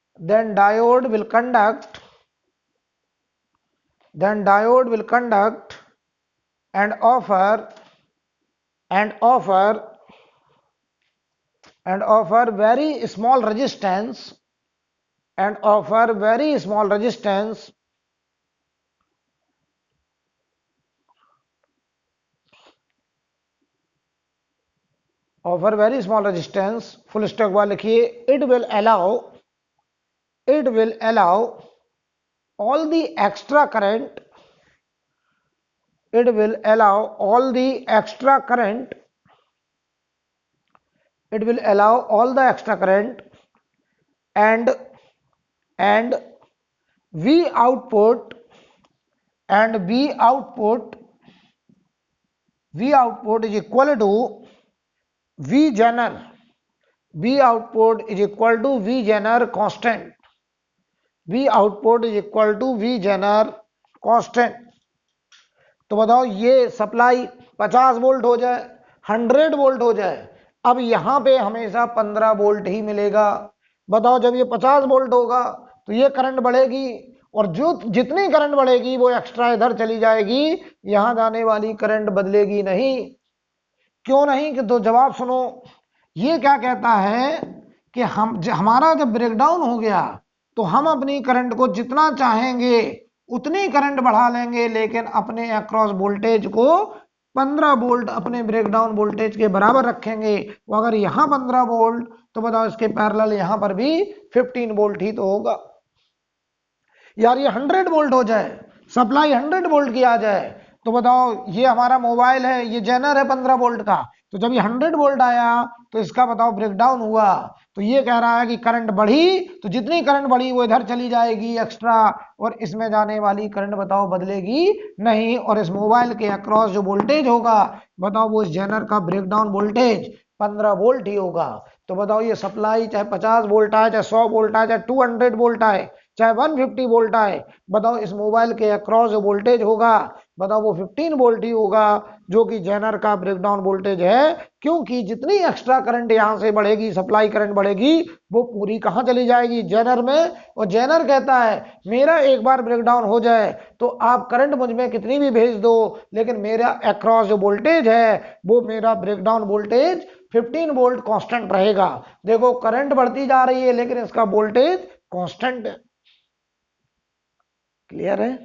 then diode will conduct and offer very small resistance, full stop वाले लिखिए, it will allow all the extra current, and V output is equal to V zener, constant, तो बताओ ये supply 50 volt हो जाए, 100 volt हो जाए, अब यहां पे हमेशा 15 वोल्ट ही मिलेगा। बताओ जब ये 50 वोल्ट होगा तो ये करंट बढ़ेगी, और जो जितनी करंट बढ़ेगी वो एक्स्ट्रा इधर चली जाएगी, यहां जाने वाली करंट बदलेगी नहीं। क्यों नहीं? कि तो जवाब सुनो, ये क्या कहता है कि हमारा जब ब्रेकडाउन हो गया तो हम अपनी करंट को जितना चाहेंगे उतनी करंट बढ़ा लेंगे, लेकिन अपने अक्रॉस वोल्टेज को 15 वोल्ट अपने ब्रेकडाउन वोल्टेज के बराबर रखेंगे। तो अगर यहाँ 15 वोल्ट तो बताओ इसके पैरेलल यहाँ पर भी 15 वोल्ट ही तो होगा। यार ये 100 वोल्ट हो जाए, सप्लाई 100 वोल्ट की आ जाए, तो बताओ ये हमारा मोबाइल है, ये जेनर है 15 वोल्ट का, तो जब ये 100 वोल्ट आया तो इसका बताओ ब्रेकडाउन हुआ, तो ये कह रहा है कि करंट बढ़ी तो जितनी करंट बढ़ी वो इधर चली जाएगी एक्स्ट्रा, और इसमें जाने वाली करंट बताओ बदलेगी नहीं, और इस मोबाइल के अक्रॉस जो वोल्टेज होगा बताओ वो इस जेनर का ब्रेकडाउन वोल्टेज 15 वोल्ट ही होगा। तो बताओ ये सप्लाई चाहे 50 वोल्ट आए, चाहे 100 वोल्ट आए, चाहे 200 वोल्ट आए, चाहे 150 वोल्ट आए, बताओ इस मोबाइल के अक्रॉस जो वोल्टेज होगा बताओ वो 15 वोल्ट ही होगा, जो कि जेनर का ब्रेकडाउन वोल्टेज है। क्योंकि जितनी एक्स्ट्रा करंट यहां से बढ़ेगी, सप्लाई करंट बढ़ेगी, वो पूरी कहां चली जाएगी, जेनर में। और जेनर कहता है मेरा एक बार ब्रेकडाउन हो जाए तो आप करंट मुझ में कितनी भी भेज दो, लेकिन मेरा अक्रॉस जो वोल्टेज है वो मेरा ब्रेकडाउन वोल्टेज 15 वोल्ट कांस्टेंट रहेगा। देखो करंट बढ़ती जा रही है लेकिन इसका वोल्टेज कांस्टेंट है। क्लियर है?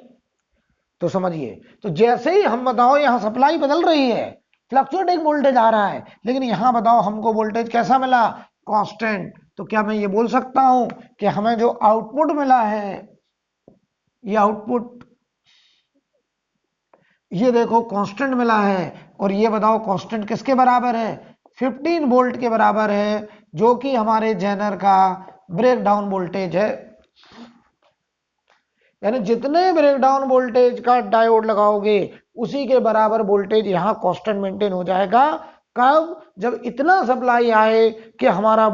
तो समझिए, तो जैसे ही हम बताओ यहां सप्लाई बदल रही है, फ्लक्चुएटिंग वोल्टेज आ रहा है, लेकिन यहां बताओ हमको वोल्टेज कैसा मिला, कांस्टेंट। तो क्या मैं ये बोल सकता हूं कि हमें जो आउटपुट मिला है, ये आउटपुट ये देखो कांस्टेंट मिला है, और ये बताओ कांस्टेंट किसके बराबर है, 15 वोल्ट के बराबर है, जो कि हमारे जेनर का ब्रेकडाउन वोल्टेज है। यानी जितने ब्रेकडाउन वोल्टेज का डायोड लगाओगे उसी के बराबर वोल्टेज यहां कांस्टेंट मेंटेन हो जाएगा। कब? जब इतना सप्लाई आए कि हमारा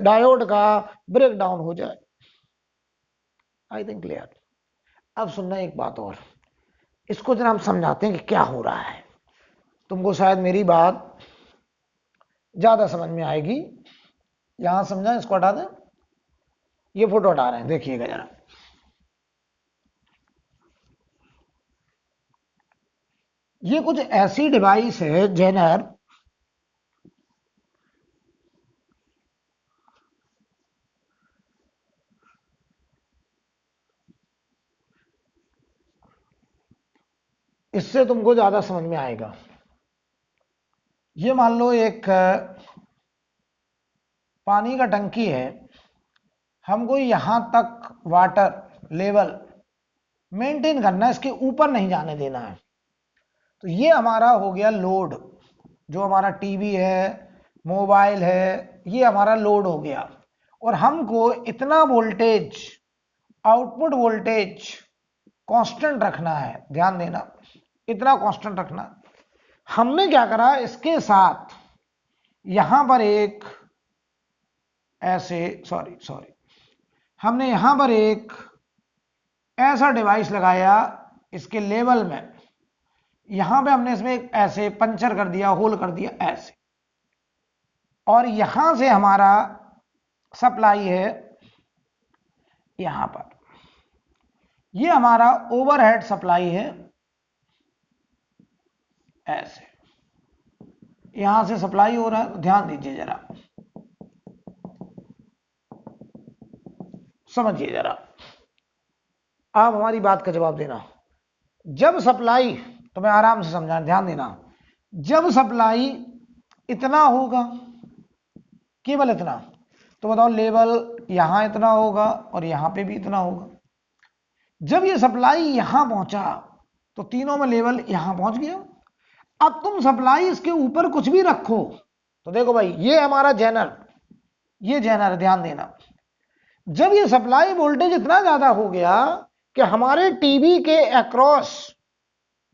डायोड का ब्रेकडाउन हो जाए। I think clear. अब सुनना एक बात और, इसको जरा हम समझाते हैं कि क्या हो रहा है, तुमको शायद मेरी बात ज्यादा समझ में आएगी। यहां समझा, इसको हटा दें, ये फोटो हटा रहे हैं, देखिएगा जरा। ये कुछ ऐसी डिवाइस है जेनर, इससे तुमको ज्यादा समझ में आएगा। ये मान लो एक पानी का टंकी है, हमको यहां तक वाटर लेवल मेंटेन करना है, इसके ऊपर नहीं जाने देना है। तो ये हमारा हो गया लोड, जो हमारा टीवी है, मोबाइल है, ये हमारा लोड हो गया, और हमको इतना वोल्टेज, आउटपुट वोल्टेज कांस्टेंट रखना है। ध्यान देना, इतना कांस्टेंट रखना। हमने क्या करा, इसके साथ यहां पर एक ऐसे सॉरी हमने यहां पर एक ऐसा डिवाइस लगाया इसके लेवल में, यहां पे हमने इसमें एक ऐसे पंचर कर दिया, होल कर दिया ऐसे, और यहां से हमारा सप्लाई है यहां पर, ये हमारा ओवरहेड सप्लाई है ऐसे, यहां से सप्लाई हो रहा है। ध्यान दीजिए जरा, समझिए जरा, आप हमारी बात का जवाब देना। जब सप्लाई, तो मैं आराम से समझा, ध्यान देना, जब सप्लाई इतना होगा, केवल इतना, तो बताओ लेवल यहां इतना होगा और यहां पे भी इतना होगा। जब ये सप्लाई यहां पहुंचा तो तीनों में लेवल यहां पहुंच गया। अब तुम सप्लाई इसके ऊपर कुछ भी रखो, तो देखो भाई ये हमारा जेनर, ये जेनर, ध्यान देना, जब ये सप्लाई वोल्टेज इतना ज्यादा हो गया कि हमारे टीवी के अक्रॉस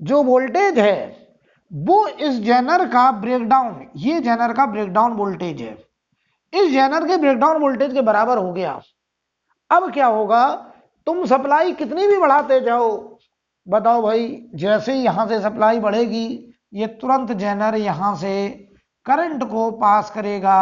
जो वोल्टेज है वो इस जेनर का ब्रेकडाउन, ये जेनर का ब्रेकडाउन वोल्टेज है, इस जेनर के ब्रेकडाउन वोल्टेज के बराबर हो गया। अब क्या होगा, तुम सप्लाई कितनी भी बढ़ाते जाओ, बताओ भाई जैसे ही यहां से सप्लाई बढ़ेगी ये तुरंत जेनर यहां से करंट को पास करेगा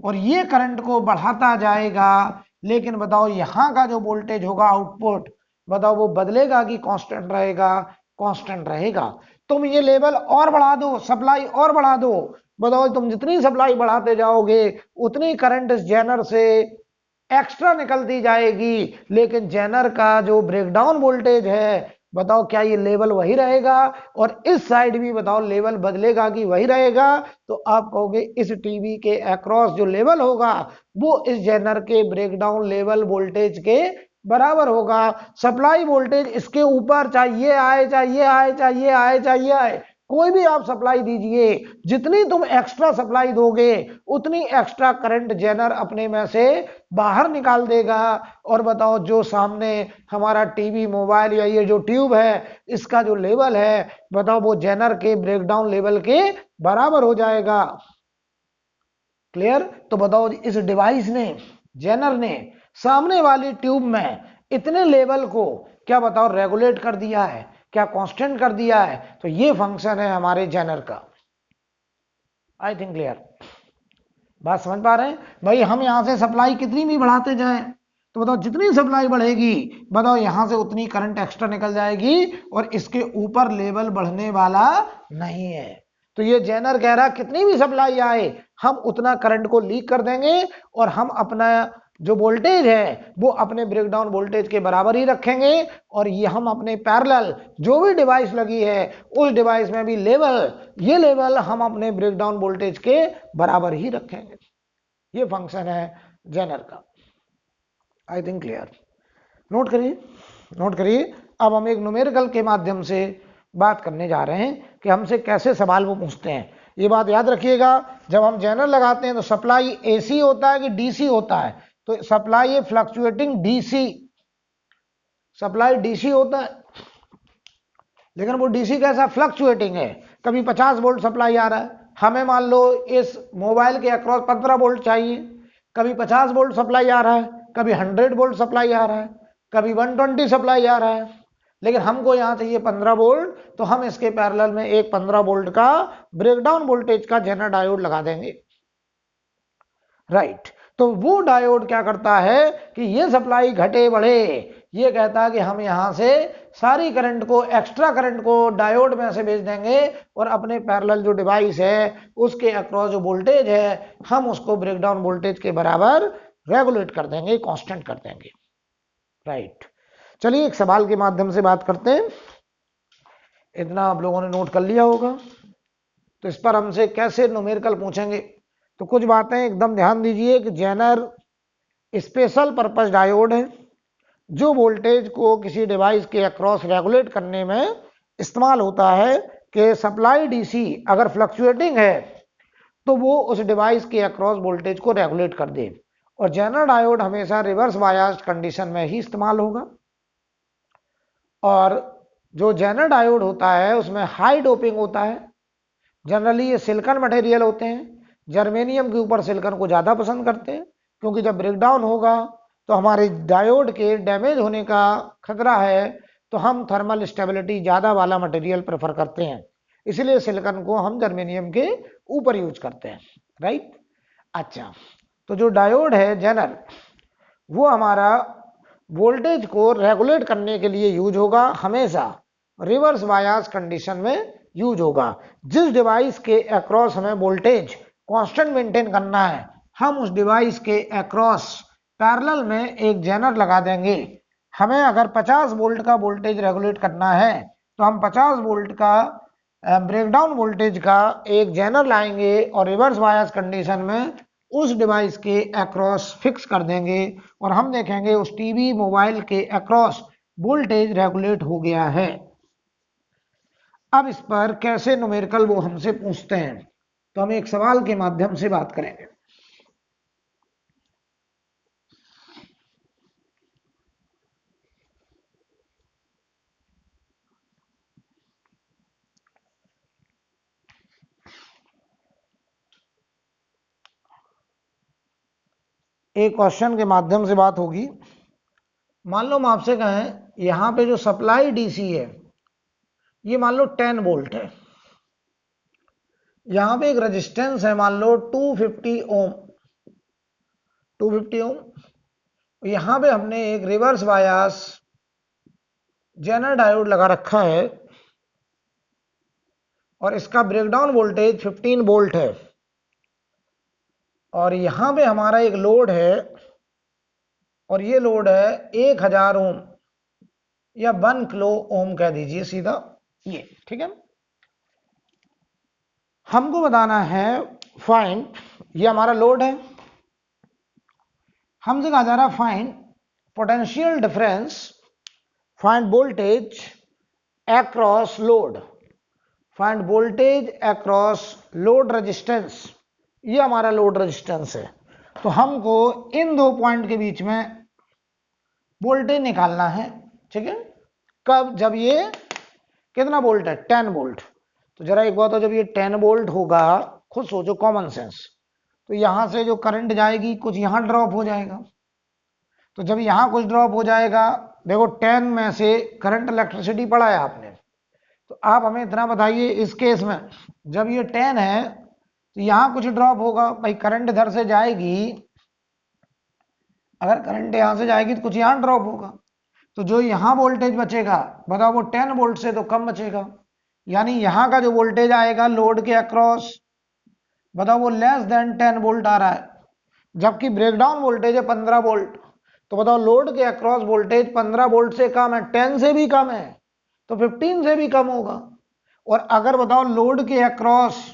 और ये करंट को बढ़ाता जाएगा, लेकिन बताओ यहां का जो वोल्टेज होगा आउटपुट, बताओ वो बदलेगा कि कांस्टेंट रहेगा, कांस्टेंट रहेगा। तुम ये लेवल और बढ़ा दो, सप्लाई और बढ़ा दो, बताओ तुम जितनी सप्लाई बढ़ाते जाओगे उतनी करंट इस जेनर से एक्स्ट्रा निकलती जाएगी, लेकिन जेनर का जो ब्रेकडाउन वोल्टेज है बताओ क्या ये लेवल वही रहेगा, और इस साइड भी बताओ लेवल बदलेगा कि वही रहेगा। तो आप कहोगे इस टीवी के अक्रॉस जो लेवल होगा वो इस जेनर के ब्रेकडाउन लेवल वोल्टेज के बराबर होगा। सप्लाई वोल्टेज इसके ऊपर चाहिए आए चाहिए आए चाहिए आए चाहिए आए, कोई भी आप सप्लाई दीजिए, जितनी तुम एक्स्ट्रा सप्लाई दोगे उतनी एक्स्ट्रा करंट जेनर अपने में से बाहर निकाल देगा। और बताओ जो सामने हमारा टीवी मोबाइल या ये जो ट्यूब है इसका जो लेवल है बताओ वो जेनर के ब्रेकडाउन लेवल के बराबर हो जाएगा। क्लियर? तो बताओ इस डिवाइस ने, जेनर ने सामने वाली ट्यूब में इतने लेवल को क्या बताओ रेगुलेट कर दिया है, क्या कांस्टेंट कर दिया है। तो ये फंक्शन है हमारे जेनर का। I think clear? बात समझ पा रहे हैं भाई? हम यहां से सप्लाई कितनी भी बढ़ाते जाएं तो बताओ जितनी सप्लाई बढ़ेगी बताओ यहां से उतनी करंट एक्स्ट्रा निकल जाएगी, और इसके ऊपर लेवल बढ़ने वाला नहीं है। तो ये जेनर कह रहा कितनी भी सप्लाई आए हम उतना करंट को लीक कर देंगे, और हम अपना जो वोल्टेज है वो अपने ब्रेकडाउन वोल्टेज के बराबर ही रखेंगे। और ये हम अपने पैरेलल जो भी डिवाइस लगी है उस डिवाइस में भी लेवल, ये लेवल हम अपने ब्रेकडाउन वोल्टेज के बराबर ही रखेंगे। ये फंक्शन है जेनर का। I think clear? नोट करिए, नोट करिए। अब हम एक न्यूमेरिकल के माध्यम से बात करने जा रहे हैं कि हमसे कैसे सवाल वो पूछते हैं। ये बात याद रखिएगा, जब हम जेनर लगाते हैं तो सप्लाई एसी होता है कि डीसी होता है? तो सप्लाई है फ्लक्चुएटिंग डीसी, सप्लाई डीसी होता है, लेकिन वो डीसी कैसा? फ्लक्चुएटिंग है। कभी 50 वोल्ट सप्लाई आ रहा है, हमें मान लो इस मोबाइल के अक्रॉस 15 वोल्ट चाहिए, कभी 50 वोल्ट सप्लाई आ रहा है, कभी 100 वोल्ट सप्लाई आ रहा है, कभी 120 सप्लाई आ रहा है, लेकिन हमको यहां चाहिए 15 वोल्ट। तो हम इसके पैरेलल में एक 15 वोल्ट का ब्रेकडाउन वोल्टेज का जेनर डायोड लगा देंगे। राइट। तो वो डायोड क्या करता है कि ये सप्लाई घटे बढ़े, ये कहता है कि हम यहां से सारी करंट को, एक्स्ट्रा करंट को डायोड में से भेज देंगे, और अपने पैरेलल जो डिवाइस है उसके अक्रॉस जो वोल्टेज है हम उसको ब्रेकडाउन वोल्टेज के बराबर रेगुलेट कर देंगे, कांस्टेंट कर देंगे। राइट। चलिए एक सवाल के माध्यम से बात करते हैं। इतना आप लोगों ने नोट कर लिया होगा, तो इस पर हमसे कैसे न्यूमेरिकल पूछेंगे। तो कुछ बातें एकदम ध्यान दीजिए कि जेनर स्पेशल पर्पस डायोड है जो वोल्टेज को किसी डिवाइस के अक्रॉस रेगुलेट करने में इस्तेमाल होता है। कि सप्लाई डीसी अगर फ्लक्चुएटिंग है तो वो उस डिवाइस के अक्रॉस वोल्टेज को रेगुलेट कर दे, और जेनर डायोड हमेशा रिवर्स बायस्ड कंडीशन में ही इस्तेमाल होगा। और जो जेनर डायोड होता है उसमें हाई डोपिंग होता है, जनरली ये सिलिकॉन मटेरियल होते हैं, जर्मेनियम के ऊपर सिलिकॉन को ज़्यादा पसंद करते हैं, क्योंकि जब ब्रेकडाउन होगा तो हमारे डायोड के डैमेज होने का खतरा है, तो हम थर्मल स्टेबिलिटी ज़्यादा वाला मटेरियल प्रेफर करते हैं, इसलिए सिलिकॉन को हम जर्मेनियम के ऊपर यूज करते हैं। राइट। अच्छा, तो जो डायोड है जेनर वो हमारा वोल्टेज को रेगुलेट करने के लिए यूज होगा, हमेशा रिवर्स बायस कंडीशन में यूज होगा। जिस डिवाइस के अक्रॉस हमें वोल्टेज कांस्टेंट मेंटेन करना है हम उस डिवाइस के अक्रॉस पैरेलल में एक जेनर लगा देंगे। हमें अगर 50 वोल्ट का वोल्टेज रेगुलेट करना है तो हम 50 वोल्ट का ब्रेकडाउन वोल्टेज का एक जेनर लाएंगे और रिवर्स बायस कंडीशन में उस डिवाइस के अक्रॉस फिक्स कर देंगे, और हम देखेंगे उस टीवी मोबाइल के अक्रॉस वोल्टेज रेगुलेट हो गया है। अब इस पर कैसे न्यूमेरिकल वो हमसे पूछते हैं, तो हम एक सवाल के माध्यम से बात करेंगे। एक क्वेश्चन के माध्यम से बात होगी। मान लो हम आपसे कहें यहां पे जो सप्लाई डीसी है ये मान लो 10 वोल्ट है, यहां पे एक रेजिस्टेंस है मान लो 250 ओम, 250 ओम। यहां पे हमने एक रिवर्स बायस जेनर डायोड लगा रखा है और इसका ब्रेकडाउन वोल्टेज 15 वोल्ट है, और यहां पे हमारा एक लोड है और ये लोड है 1000 ओम या 1 किलो ओम कह दीजिए सीधा, ये ठीक है। हमको बताना है फाइंड, ये हमारा लोड है, हमसे कहा जा रहा find potential difference, find voltage across load, find voltage across load resistance, ये हमारा लोड रेजिस्टेंस है। तो हमको इन दो पॉइंट के बीच में वोल्टेज निकालना है, ठीक है। कब? जब ये कितना वोल्ट है? 10 वोल्ट। तो जरा एक बात हो, जब ये 10 वोल्ट होगा, खुद सोचो कॉमन सेंस, तो यहां से जो करंट जाएगी कुछ यहां ड्रॉप हो जाएगा। तो जब यहां कुछ ड्रॉप हो जाएगा, देखो 10 में से करंट इलेक्ट्रिसिटी पढ़ा है आपने, तो आप हमें इतना बताइए इस केस में जब ये 10 है तो यहां कुछ ड्रॉप होगा, भाई करंट इधर से जाएगी, अगर करंट यहां से जाएगी तो कुछ यहां ड्रॉप होगा, तो जो यहां वोल्टेज बचेगा बताओ वो 10 वोल्ट से तो कम बचेगा, यानी यहां का जो वोल्टेज आएगा लोड के अक्रॉस, बताओ वो लेस देन 10 वोल्ट आ रहा है, जबकि ब्रेकडाउन वोल्टेज है 15 वोल्ट। तो बताओ लोड के अक्रॉस वोल्टेज 15 वोल्ट से कम है, 10 से भी कम है, तो 15 से भी कम होगा। और अगर बताओ लोड के अक्रॉस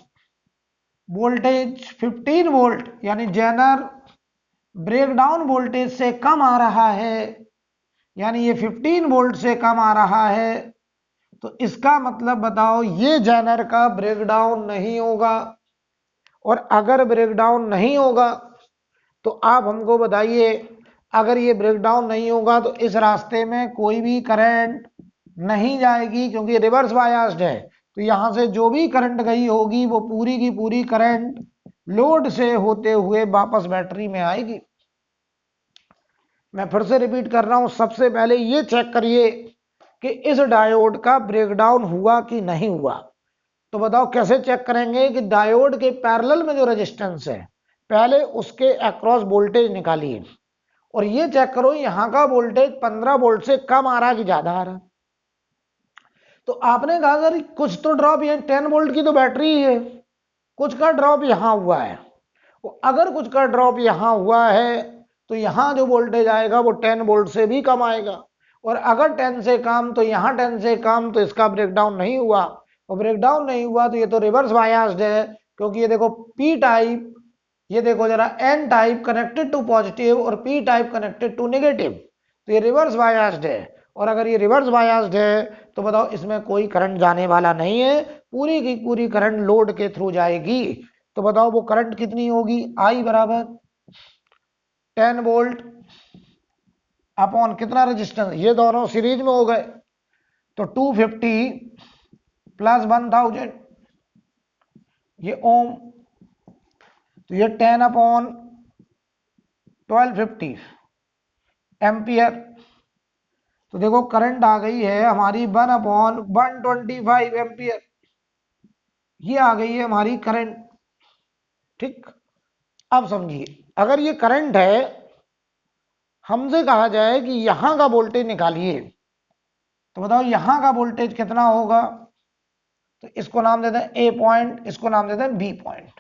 वोल्टेज 15 वोल्ट यानी जेनर ब्रेकडाउन वोल्टेज से कम आ रहा है, यानी ये 15 वोल्ट से कम आ रहा है, तो इसका मतलब बताओ ये जेनर का ब्रेकडाउन नहीं होगा। और अगर ब्रेकडाउन नहीं होगा तो आप हमको बताइए, अगर ये ब्रेकडाउन नहीं होगा तो इस रास्ते में कोई भी करंट नहीं जाएगी, क्योंकि रिवर्स बायस्ड है, तो यहां से जो भी करंट गई होगी वो पूरी की पूरी करंट लोड से होते हुए वापस बैटरी में आएगी। मैं फिर से रिपीट कर रहा हूं, सबसे पहले ये चेक करिए कि इस डायोड का ब्रेकडाउन हुआ कि नहीं हुआ। तो बताओ कैसे चेक करेंगे कि डायोड के पैरेलल में जो रेजिस्टेंस है पहले उसके अक्रॉस वोल्टेज निकालिए, और ये चेक करो यहां का वोल्टेज 15 वोल्ट से कम आ रहा कि ज्यादा आ रहा। तो आपने कहा सर कुछ तो ड्रॉप, ये 10 वोल्ट की तो बैटरी है, कुछ का ड्रॉप यहां हुआ है। अगर कुछ का ड्रॉप यहां हुआ है तो यहां जो वोल्टेज आएगा वो 10 वोल्ट से भी कम आएगा, और अगर 10 से कम तो यहां 10 से कम, तो इसका ब्रेकडाउन नहीं हुआ। और ब्रेकडाउन नहीं हुआ तो ये तो रिवर्स बायस्ड है, क्योंकि ये देखो पी टाइप, ये देखो जरा N type connected to positive और P type connected to negative, तो ये रिवर्स बायस्ड है। और अगर ये रिवर्स बायस्ड है तो बताओ इसमें कोई करंट जाने वाला नहीं है, पूरी की पूरी करंट लोड के थ्रू जाएगी। तो बताओ वो करंट कितनी होगी? आई बराबर 10 वोल्ट अपॉन कितना रेजिस्टेंस, ये दोनों सीरीज में हो गए, तो 250 प्लस 1000 ये ओम, तो ये 10 अपॉन 1250 एम्पियर। तो देखो करंट आ गई है हमारी 1 अपॉन 125 एम्पियर, ये आ गई है हमारी करंट, ठीक। अब समझिए, अगर ये करंट है, हमसे कहा जाए कि यहां का वोल्टेज निकालिए, तो बताओ यहां का वोल्टेज कितना होगा? तो इसको नाम देते हैं ए पॉइंट, इसको नाम देते हैं बी पॉइंट।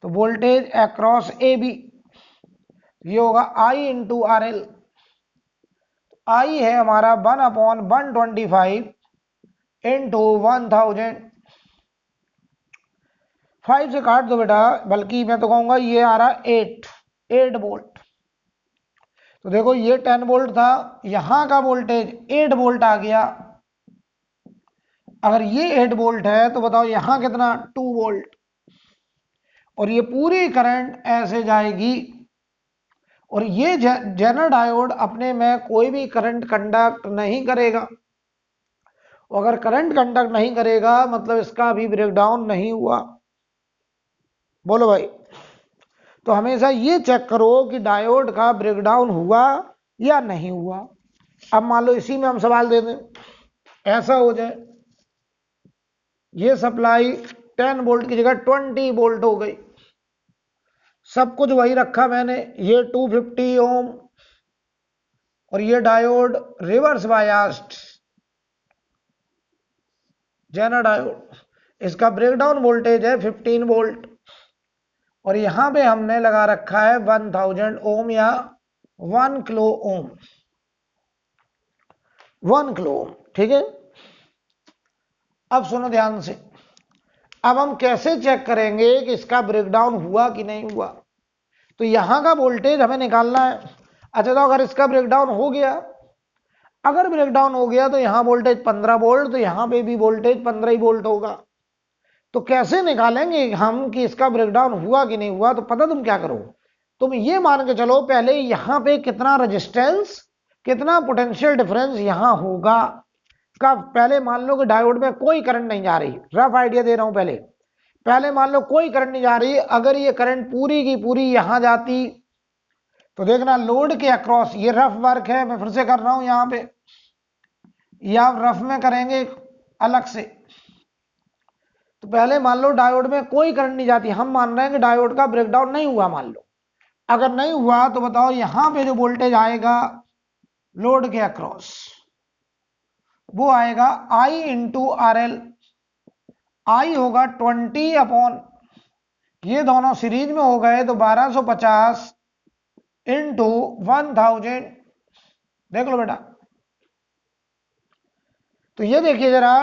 तो वोल्टेज अक्रॉस ए बी ये होगा आई इंटू आर एल। आई है हमारा 1 अपॉन 125 इंटू 1000, 5 से काट दो बेटा, बल्कि मैं तो कहूंगा ये आ रहा 8 वोल्ट। तो देखो ये 10 वोल्ट था, यहां का वोल्टेज 8 वोल्ट आ गया। अगर ये 8 वोल्ट है तो बताओ यहां कितना? 2 वोल्ट। और ये पूरी करंट ऐसे जाएगी, और ये जेनर डायोड अपने में कोई भी करंट कंडक्ट नहीं करेगा। अगर करंट कंडक्ट नहीं करेगा मतलब इसका भी ब्रेकडाउन नहीं हुआ। बोलो भाई। तो हमेशा ये चेक करो कि डायोड का ब्रेकडाउन हुआ या नहीं हुआ। अब मान लो इसी में हम सवाल दे दें, ऐसा हो जाए ये सप्लाई 10 वोल्ट की जगह 20 वोल्ट हो गई, सब कुछ वही रखा मैंने, ये 250 ओम और ये diode reverse biased zener diode, इसका ब्रेकडाउन वोल्टेज है 15 वोल्ट, और यहां पे हमने लगा रखा है 1000 ओम या 1 किलो ओम, 1 किलो ओम, ठीक है। अब सुनो ध्यान से, अब हम कैसे चेक करेंगे कि इसका ब्रेकडाउन हुआ कि नहीं हुआ। तो यहां का वोल्टेज हमें निकालना है। अच्छा, तो अगर इसका ब्रेकडाउन हो गया, अगर ब्रेकडाउन हो गया तो यहां वोल्टेज 15 वोल्ट, तो यहां पे भी वोल्टेज 15 ही वोल्ट होगा। तो कैसे निकालेंगे हम कि इसका ब्रेकडाउन हुआ कि नहीं हुआ। तो पता तुम क्या करो, तुम ये मान के चलो पहले यहां पे कितना रेजिस्टेंस, कितना पोटेंशियल डिफरेंस यहां होगा का पहले मान लो कि डायोड में कोई करंट नहीं जा रही। रफ आइडिया दे रहा हूं, पहले मान लो कोई करंट नहीं जा रही। अगर ये करंट पूरी की पूरी यहां जाती तो देखना लोड के अक्रॉस, ये रफ वर्क है, मैं फिर से कर रहा हूं यहां पे, या रफ में करेंगे अलग से। तो पहले मान लो डायोड में कोई करंट नहीं जाती, हम मान रहे हैं कि डायोड का ब्रेकडाउन नहीं हुआ। मान लो अगर नहीं हुआ तो बताओ यहां पे जो वोल्टेज आएगा लोड के अक्रॉस, वो आएगा आई इंटू आर एल। आई होगा 20 अपॉन, ये दोनों सीरीज में हो गए तो 1250 इंटू 1000। देख लो बेटा, तो ये देखिए जरा,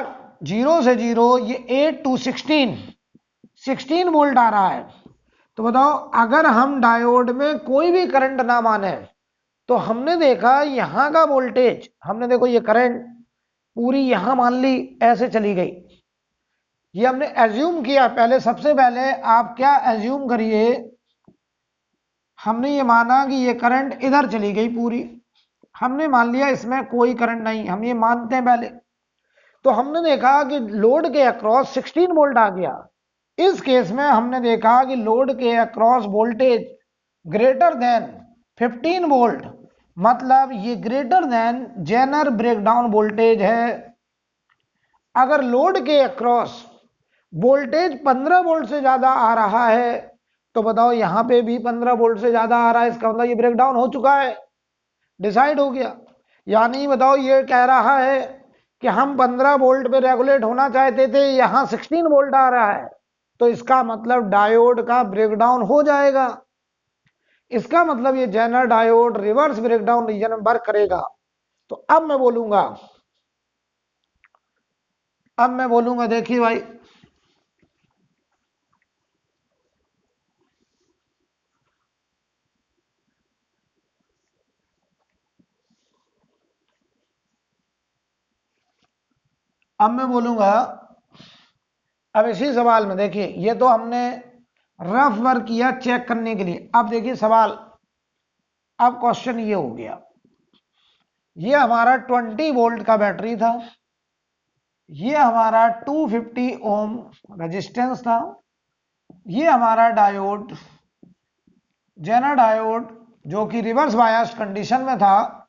0 से 0, ये 8 टू 16 वोल्ट आ रहा है। तो बताओ अगर हम डायोड में कोई भी करंट ना माने, तो हमने देखा यहां का वोल्टेज, हमने देखो ये करंट पूरी यहां मान ली ऐसे चली गई, ये हमने एज्यूम किया। पहले सबसे पहले आप क्या एज्यूम करिए, हमने ये माना कि ये करंट इधर चली गई पूरी, हमने मान लिया इसमें कोई करंट नहीं, हम ये मानते हैं पहले। तो हमने देखा कि लोड के अक्रॉस 16 वोल्ट आ गया। इस केस में हमने देखा कि लोड के across voltage greater than 15 volt, मतलब ये greater than zener breakdown voltage है। अगर लोड के अक्रॉस वोल्टेज 15 वोल्ट से ज्यादा आ रहा है, तो बताओ यहां पे भी 15 वोल्ट से ज्यादा आ रहा है, इसका मतलब ये ब्रेकडाउन हो चुका है, डिसाइड हो गया। यानी बताओ ये कह रहा है कि हम 15 वोल्ट पे रेगुलेट होना चाहते थे, यहां 16 वोल्ट आ रहा है, तो इसका मतलब डायोड का ब्रेकडाउन हो जाएगा। इसका मतलब ये zener diode reverse breakdown region में वर्क करेगा। तो अब मैं बोलूंगा, देखिए भाई, अब मैं बोलूंगा, अब इसी सवाल में देखिए, ये तो हमने रफ वर्क किया चेक करने के लिए। अब देखिए सवाल, अब क्वेश्चन ये हो गया, ये हमारा 20 वोल्ट का बैटरी था, ये हमारा 250 ओम रेजिस्टेंस था, ये हमारा डायोड जेनर डायोड जो कि रिवर्स बायस कंडीशन में था,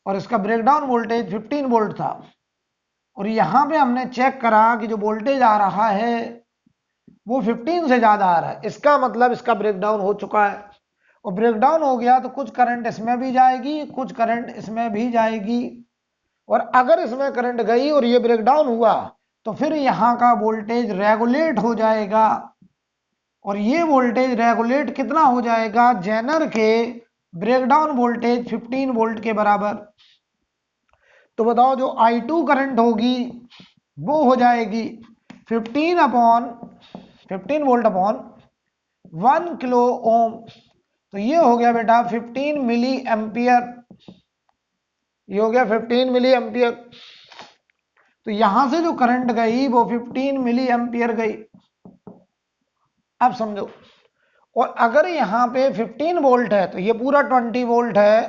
और इसका ब्रेकडाउन वोल्टेज 15 वोल्ट था। और यहां पे हमने चेक करा कि जो वोल्टेज आ रहा है वो 15 से ज्यादा आ रहा है, इसका मतलब इसका ब्रेकडाउन हो चुका है। और ब्रेकडाउन हो गया तो कुछ करंट इसमें भी जाएगी, कुछ करंट इसमें भी जाएगी। और अगर इसमें करंट गई और ये ब्रेकडाउन हुआ, तो फिर यहां का वोल्टेज रेगुलेट हो जाएगा। और ये वोल्टेज रेगुलेट कितना हो जाएगा, जेनर के ब्रेकडाउन वोल्टेज 15 वोल्ट के बराबर। तो बताओ जो I2 करंट होगी वो हो जाएगी 15 वोल्ट अपॉन 1 किलो ओम। तो ये हो गया बेटा 15 मिली एम्पियर, ये हो गया 15 मिली एम्पियर। तो यहां से जो करंट गई वो 15 मिली एम्पियर गई। अब समझो, और अगर यहां पे 15 वोल्ट है तो ये पूरा 20 वोल्ट है,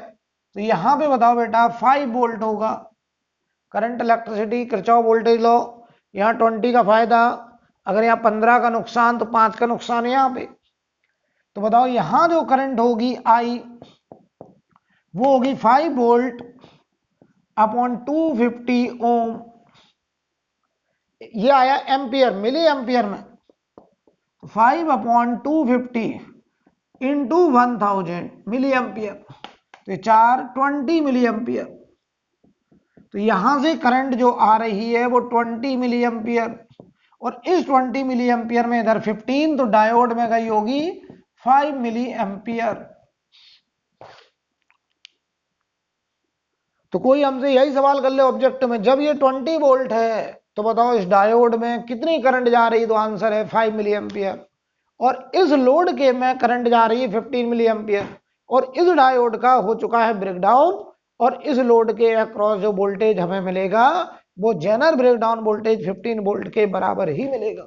तो यहां पे बताओ बेटा 5 वोल्ट होगा। Current electricity Kirchhoff voltage law, यहाँ 20 का फायदा, अगर यहाँ 15 का नुकसान तो 5 का नुकसान है यहाँ पे। तो बताओ यहां जो करंट होगी आई, वो होगी 5 वोल्ट अपॉन 250 ओम। ये आया एम्पियर, मिली एम्पियर में, 5 अपॉन 250 इंटू 1000 मिली एम्पियर, तो 20 मिली एम्पियर। तो यहां से करंट जो आ रही है वो 20 मिली एम्पियर, और इस 20 मिली एम्पियर में इधर 15, तो डायोड में गई होगी 5 मिली एम्पियर। तो कोई हमसे यही सवाल कर ले ऑब्जेक्ट में, जब ये 20 वोल्ट है तो बताओ इस डायोड में कितनी करंट जा रही, तो आंसर है 5 मिली एम्पियर। और इस लोड के में करंट जा रही है 15 मिली एम्पियर, और इस डायोड का हो चुका है ब्रेकडाउन, और इस लोड के अक्रॉस जो वोल्टेज हमें मिलेगा वो जेनर ब्रेकडाउन वोल्टेज 15 वोल्ट के बराबर ही मिलेगा।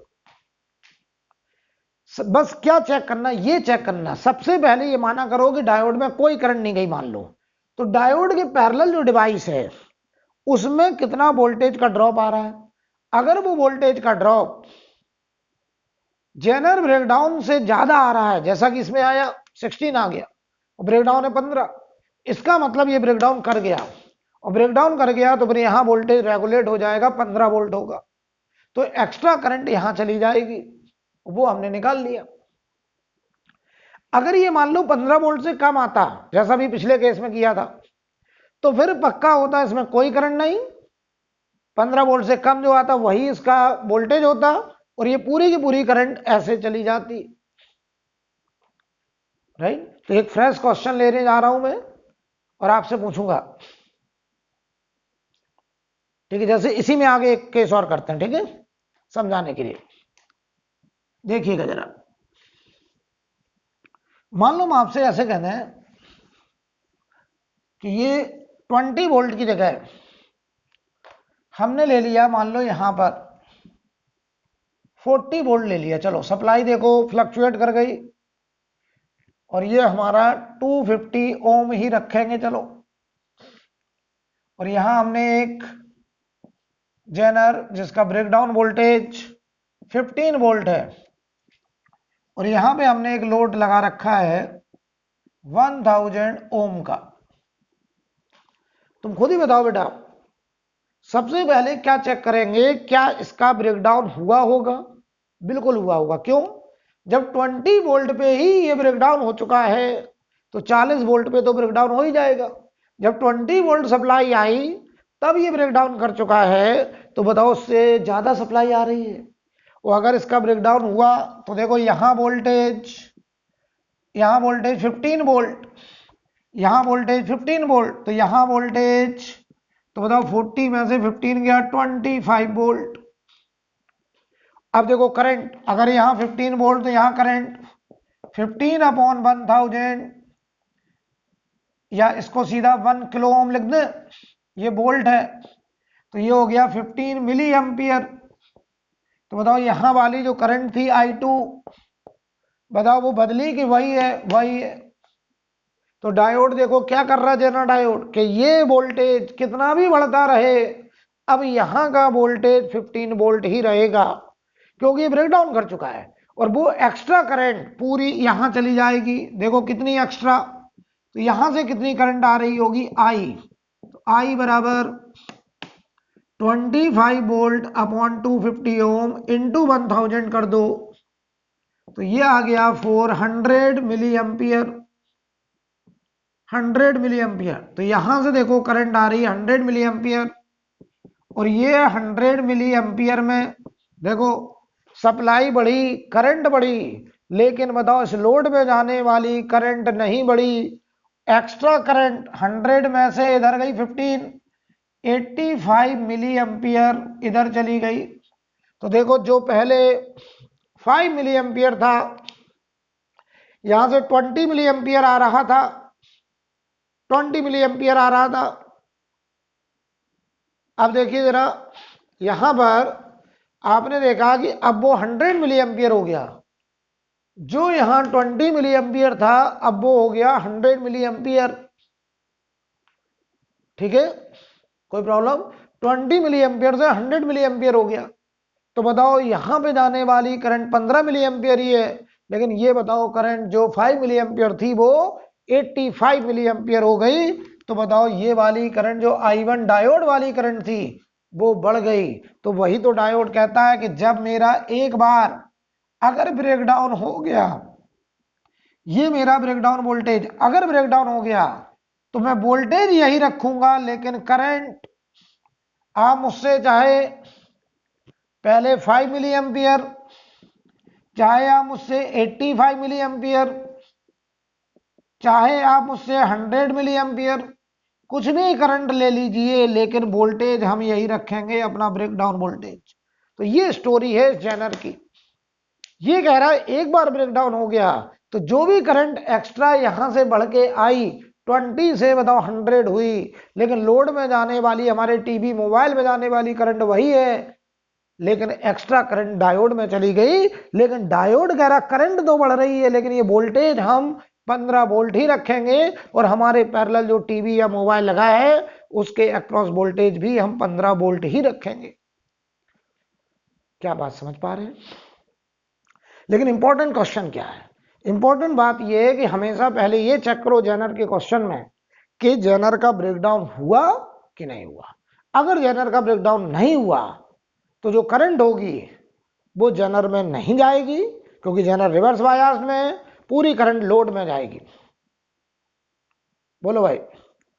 बस क्या चेक करना, ये चेक करना सबसे पहले ये माना करो कि डायोड में कोई करंट नहीं गई मान लो, तो डायोड के पैरेलल जो डिवाइस है उसमें कितना वोल्टेज का ड्रॉप आ रहा है। अगर वो वोल्टेज का ड्रॉप जेनर ब्रेकडाउन से ज्यादा आ रहा है, जैसा कि इसमें आया 16 आ गया, ब्रेकडाउन है 15, इसका मतलब ये ब्रेकडाउन कर गया, और ब्रेकडाउन कर गया तो फिर यहां वोल्टेज रेगुलेट हो जाएगा, 15 वोल्ट होगा, तो एक्स्ट्रा करंट यहां चली जाएगी, वो हमने निकाल लिया। अगर ये मान लो 15 वोल्ट से कम आता, जैसा भी पिछले केस में किया था, तो फिर पक्का होता इसमें कोई करंट नहीं, 15 वोल्ट से कम जो आता वही इसका वोल्टेज होता, और ये पूरी की पूरी करंट ऐसे चली जाती। राइट, तो एक फ्रेश क्वेश्चन लेने जा रहा हूं मैं और आपसे पूछूंगा, ठीक है। जैसे इसी में आगे एक केस और करते हैं, ठीक है, समझाने के लिए। देखिएगा जरा, मान लो हम आपसे ऐसे कहते हैं कि ये 20 वोल्ट की जगह हमने ले लिया, मान लो यहां पर 40 वोल्ट ले लिया। चलो सप्लाई देखो फ्लक्चुएट कर गई, और ये हमारा 250 ओम ही रखेंगे चलो, और यहां हमने एक जेनर जिसका ब्रेकडाउन वोल्टेज 15 वोल्ट है, और यहां पे हमने एक लोड लगा रखा है 1000 ओम का। तुम खुद ही बताओ बेटा, सबसे पहले क्या चेक करेंगे, क्या इसका ब्रेकडाउन हुआ होगा? बिल्कुल हुआ होगा। क्यों? जब 20 वोल्ट पे ही ये ब्रेकडाउन हो चुका है तो 40 वोल्ट पे तो ब्रेकडाउन हो ही जाएगा। जब 20 वोल्ट सप्लाई आई तब ये ब्रेकडाउन कर चुका है, तो बताओ उससे ज्यादा सप्लाई आ रही है। और अगर इसका ब्रेकडाउन हुआ तो देखो यहां वोल्टेज 15 वोल्ट, यहां वोल्टेज 15 वोल्ट, तो यहां वोल्टेज, तो बताओ 40 में से 15 गया 25 वोल्ट। अब देखो करंट, अगर यहां 15 वोल्ट तो यहां करंट 15/1000, या इसको सीधा 1 किलो ओम लिख दे, ये वोल्ट है, तो ये हो गया 15 मिली एम्पियर। तो बताओ यहां वाली जो करंट थी I2, बताओ वो बदली कि वही है? वही है। तो डायोड देखो क्या कर रहा है, जेनर डायोड, कि ये वोल्टेज कितना भी बढ़ता रहे, अब यहां का वोल्टेज 15 वोल्ट ही रहेगा, क्योंकि ये ब्रेकडाउन कर चुका है, और वो एक्स्ट्रा करंट पूरी यहां चली जाएगी। देखो कितनी एक्स्ट्रा, तो यहां से कितनी करंट आ रही होगी? I, तो I बराबर 25 वोल्ट अपॉन 250 ओम इंटू 1000 कर दो, तो ये आ गया 400 मिली एम्पियर। 100 मिली एम्पियर, तो यहां से देखो करंट आ रही है 100 मिली एम्पियर, और ये 100 मिली एम्पियर में देखो सप्लाई बढ़ी, करंट बढ़ी, लेकिन बताओ इस लोड में जाने वाली करंट नहीं बढ़ी। एक्स्ट्रा करंट 100 में से इधर गई 15, 85 मिली एम्पियर इधर चली गई। तो देखो जो पहले 5 मिली एम्पियर था, यहां से 20 मिली एम्पियर आ रहा था, 20 मिली एम्पियर आ रहा था। अब देखिए जरा, यहां पर आपने देखा कि अब वो 100 मिली एम्पियर हो गया, जो यहां 20 मिली एम्पियर था अब वो हो गया 100 मिली एम्पियर। ठीक है, कोई प्रॉब्लम? 20 मिली एम्पियर से 100 मिली एम्पियर हो गया। तो बताओ यहां पे जाने वाली करंट 15 मिली एम्पियर ही है, लेकिन ये बताओ करंट जो 5 मिली एम्पियर थी वो 85 मिली एम्पियर हो गई। तो बताओ ये वाली करंट जो I1 डायोड वाली करंट थी वो बढ़ गई। तो वही तो डायोड कहता है कि जब मेरा एक बार अगर ब्रेकडाउन हो गया, ये मेरा ब्रेकडाउन वोल्टेज अगर ब्रेकडाउन हो गया तो मैं वोल्टेज यही रखूंगा, लेकिन करंट आप मुझसे चाहे पहले 5 मिली एम्पियर, चाहे आप मुझसे 85 मिली एम्पियर, चाहे आप उससे 100 मिली एम्पियर कुछ भी करंट ले लीजिए, लेकिन वोल्टेज हम यही रखेंगे, अपना ब्रेकडाउन वोल्टेज। तो ये स्टोरी है जेनर की। ये कह रहा है एक बार ब्रेकडाउन हो गया तो जो भी करंट एक्स्ट्रा यहां से बढ़ के आई 20 से बताओ 100 हुई, लेकिन लोड में जाने वाली, हमारे टीवी मोबाइल में जाने वाली करंट वही है, लेकिन एक्स्ट्रा करंट डायोड में चली गई। लेकिन डायोड कह रहा करंट तो बढ़ रही है, लेकिन ये वोल्टेज हम 15 वोल्ट ही रखेंगे, और हमारे पैरेलल जो टीवी या मोबाइल लगा है उसके अक्रॉस वोल्टेज भी हम 15 वोल्ट ही रखेंगे। क्या बात समझ पा रहे हैं? लेकिन इंपॉर्टेंट क्वेश्चन क्या है? इंपॉर्टेंट बात यह है कि हमेशा पहले ये चेक करो जेनर के क्वेश्चन में कि जेनर का ब्रेकडाउन हुआ कि नहीं हुआ। अगर जेनर का ब्रेकडाउन नहीं हुआ तो जो करंट होगी वो जेनर में नहीं जाएगी, क्योंकि जेनर रिवर्स बायस में पूरी करंट लोड में जाएगी। बोलो भाई,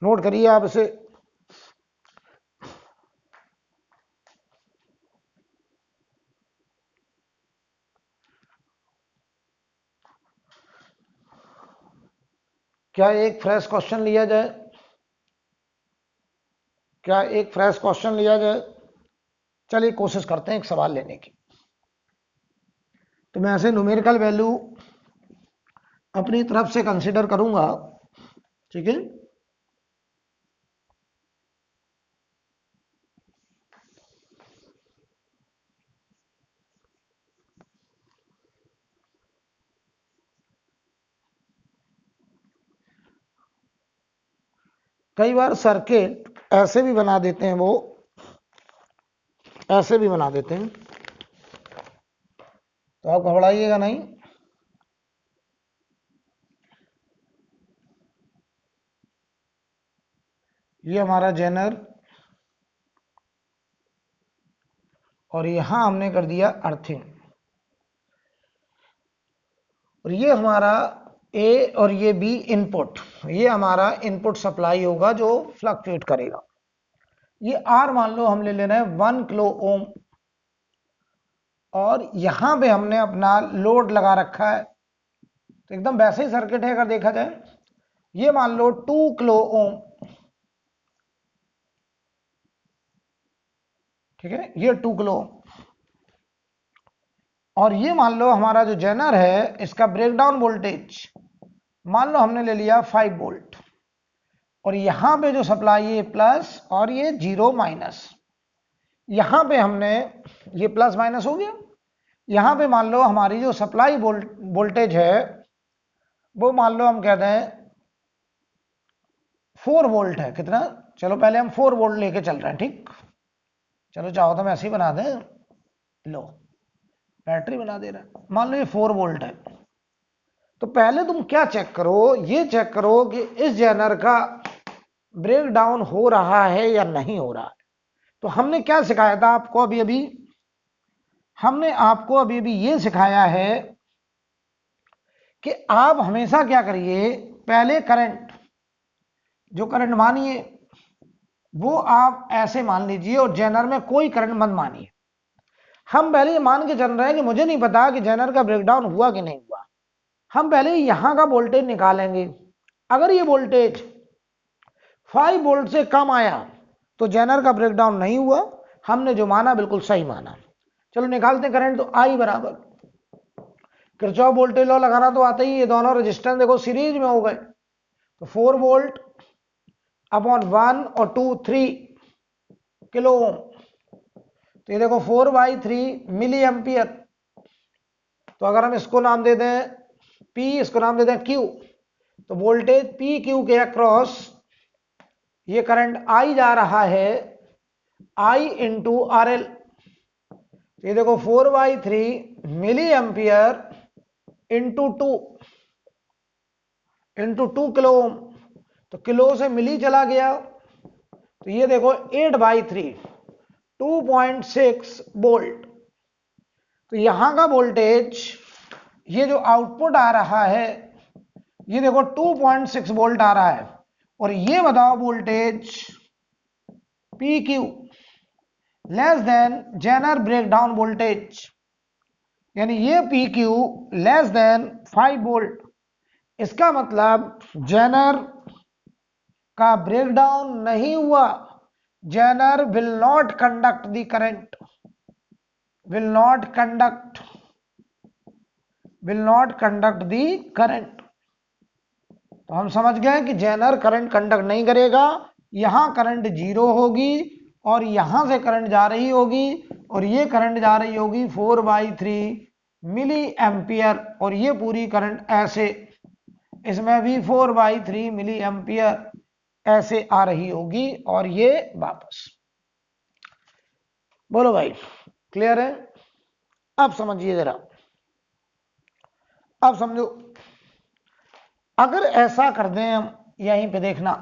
नोट करिए आप इसे। क्या एक फ्रेश क्वेश्चन लिया जाए? क्या एक फ्रेश क्वेश्चन लिया जाए? चलिए कोशिश करते हैं एक सवाल लेने की। तो मैं ऐसे न्यूमेरिकल वैल्यू अपनी तरफ से कंसीडर करूंगा, ठीक है। कई बार सर्किट ऐसे भी बना देते हैं, वो ऐसे भी बना देते हैं, तो आप घबराइएगा नहीं। ये हमारा जेनर, और यहां हमने कर दिया अर्थिंग, और ये हमारा ए और ये बी इनपुट, ये हमारा इनपुट सप्लाई होगा जो फ्लक्चुएट करेगा। ये आर मान लो हम ले लेना है 1 किलो ओम, और यहां पे हमने अपना लोड लगा रखा है, तो एकदम वैसे ही सर्किट है अगर देखा जाए। ये मान लो 2 किलो ओम, ठीक है, ये 2 किलो ओम। और ये मान लो हमारा जो जेनर है इसका ब्रेकडाउन वोल्टेज मान लो हमने ले लिया 5 वोल्ट, और यहां पे जो सप्लाई है प्लस और ये 0 माइनस, यहां पे हमने ये प्लस माइनस हो गया। यहां पे मान लो हमारी जो सप्लाई वोल्टेज है वो मान लो हम कहते हैं 4 वोल्ट है। कितना? चलो पहले हम 4 वोल्ट लेके चल रहे हैं, ठीक। चलो चाहो तो हम ऐसे ही बना दें, लो बैटरी बना दे रहा है। मान लो ये 4 वोल्ट है, तो पहले तुम क्या चेक करो, ये चेक करो कि इस जेनर का ब्रेक डाउन हो रहा है या नहीं हो रहा है। तो हमने क्या सिखाया था आपको अभी अभी? हमने आपको अभी अभी ये सिखाया है कि आप हमेशा क्या करिए, पहले करंट, जो करंट मानिए वो आप ऐसे मान लीजिए, और जेनर में कोई करंट मत मानिए। हम पहले ये मान के चल रहे हैं कि मुझे नहीं पता कि जेनर का ब्रेकडाउन हुआ कि नहीं हुआ। हम पहले यहां का वोल्टेज निकालेंगे। अगर ये वोल्टेज 5 वोल्ट से कम आया तो जेनर का ब्रेकडाउन नहीं हुआ, हमने जो माना बिल्कुल सही माना। चलो निकालते हैं करंट। तो आई बराबर किरचॉफ वोल्टेज लॉ लगाना तो आता ही। ये दोनों रेजिस्टेंस देखो सीरीज में हो गए, तो 4 वोल्ट अपॉन 1 और 2 3 किलो ओम, तो ये देखो 4/3 मिली एम्पियर। तो अगर हम इसको नाम दे दें P, इसको नाम दे दें Q, तो वोल्टेज पी क्यू के अक्रॉस ये करंट I जा रहा है, I इंटू आर एल। ये देखो 4/3 milli ampere into 2 kilo ohm, तो किलो से मिली चला गया, तो ये देखो 8/3 2.6 वोल्ट। तो यहां का वोल्टेज, ये जो आउटपुट आ रहा है ये देखो 2.6 वोल्ट आ रहा है, और ये बताओ voltage P Q less than zener breakdown voltage, यानी ये P Q less than 5 volt. इसका मतलब जेनर का ब्रेकडाउन नहीं हुआ, zener will not conduct the current, will not conduct the current. तो हम समझ गए कि जेनर करंट कंडक्ट नहीं करेगा, यहां करंट जीरो होगी और यहां से करंट जा रही होगी और ये करंट जा रही होगी 4/3 मिली एम्पियर, और ये पूरी करंट ऐसे इसमें भी 4/3 मिली एम्पियर ऐसे आ रही होगी और ये वापस। बोलो भाई, क्लियर है? अब समझिए जरा, अब समझो, अगर ऐसा कर दें हम, यहीं पे देखना,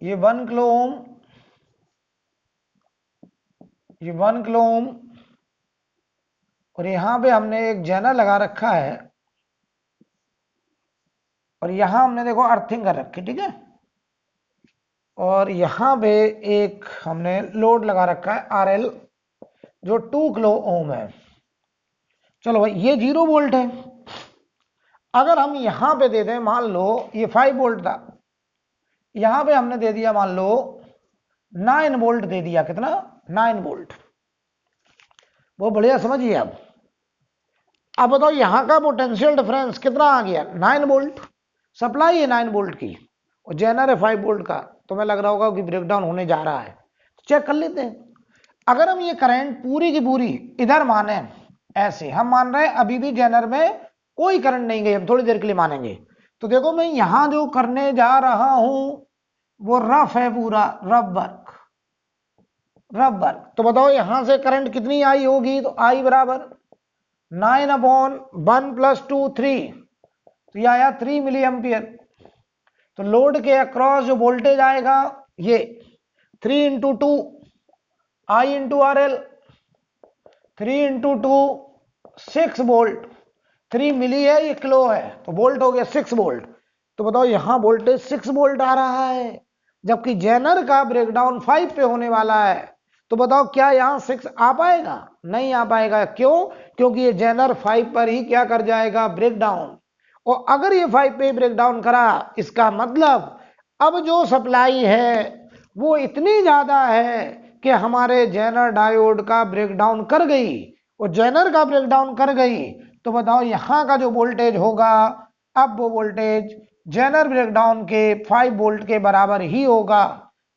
ये 1 किलो ओम, ये 1 किलो ओम, और यहां पे हमने एक जेनर लगा रखा है और यहां हमने देखो अर्थिंग कर रखी, ठीक है, और यहां पे एक हमने लोड लगा रखा है RL जो 2 किलो ओम है। चलो भाई, ये 0 वोल्ट है। अगर हम यहां पे दे दें, मान लो ये 5 वोल्ट था, यहां पे हमने दे दिया मान लो 9 वोल्ट दे दिया, कितना? 9 वोल्ट। वो बढ़िया समझिए। अब बताओ यहां का पोटेंशियल डिफरेंस कितना आ गया? 9 वोल्ट। सप्लाई है 9 वोल्ट की और जेनर है 5 वोल्ट का, तो मैं लग रहा होगा कि ब्रेकडाउन होने जा रहा है। तो चेक कर लेते हैं। अगर हम ये करंट पूरी की पूरी इधर माने, ऐसे हम मान रहे हैं अभी भी जेनर में कोई करंट नहीं गई, हम थोड़ी देर के लिए मानेंगे। तो देखो मैं यहां जो करने जा रहा हूं वो रफ है, पूरा रफ वर्क, रफ वर्क। तो बताओ यहां से करंट कितनी आई होगी? तो आई बराबर 9/1 + 2 3, तो यह आया 3 मिली एम्पियर। तो लोड के अक्रॉस जो वोल्टेज आएगा ये 3 × 2 I × RL, 3 × 2 6 वोल्ट, 3 मिली है, ये किलो है, तो वोल्ट हो गया 6 वोल्ट। तो बताओ यहां वोल्टेज 6 वोल्ट आ रहा है, जबकि जेनर का ब्रेकडाउन 5 पे होने वाला है। तो बताओ क्या यहां 6 आ पाएगा? नहीं आ पाएगा। क्यों? क्योंकि ये जेनर 5 पर ही क्या कर जाएगा? ब्रेकडाउन। और अगर ये 5 पे ब्रेकडाउन करा, इसका मतलब अब जो सप्लाई है वो इतनी ज्यादा है कि हमारे जेनर डायोड का ब्रेकडाउन कर गई, और जेनर का ब्रेकडाउन कर गई तो बताओ यहां का जो वोल्टेज होगा, अब वो वोल्टेज जेनर ब्रेकडाउन के 5 वोल्ट के बराबर ही होगा।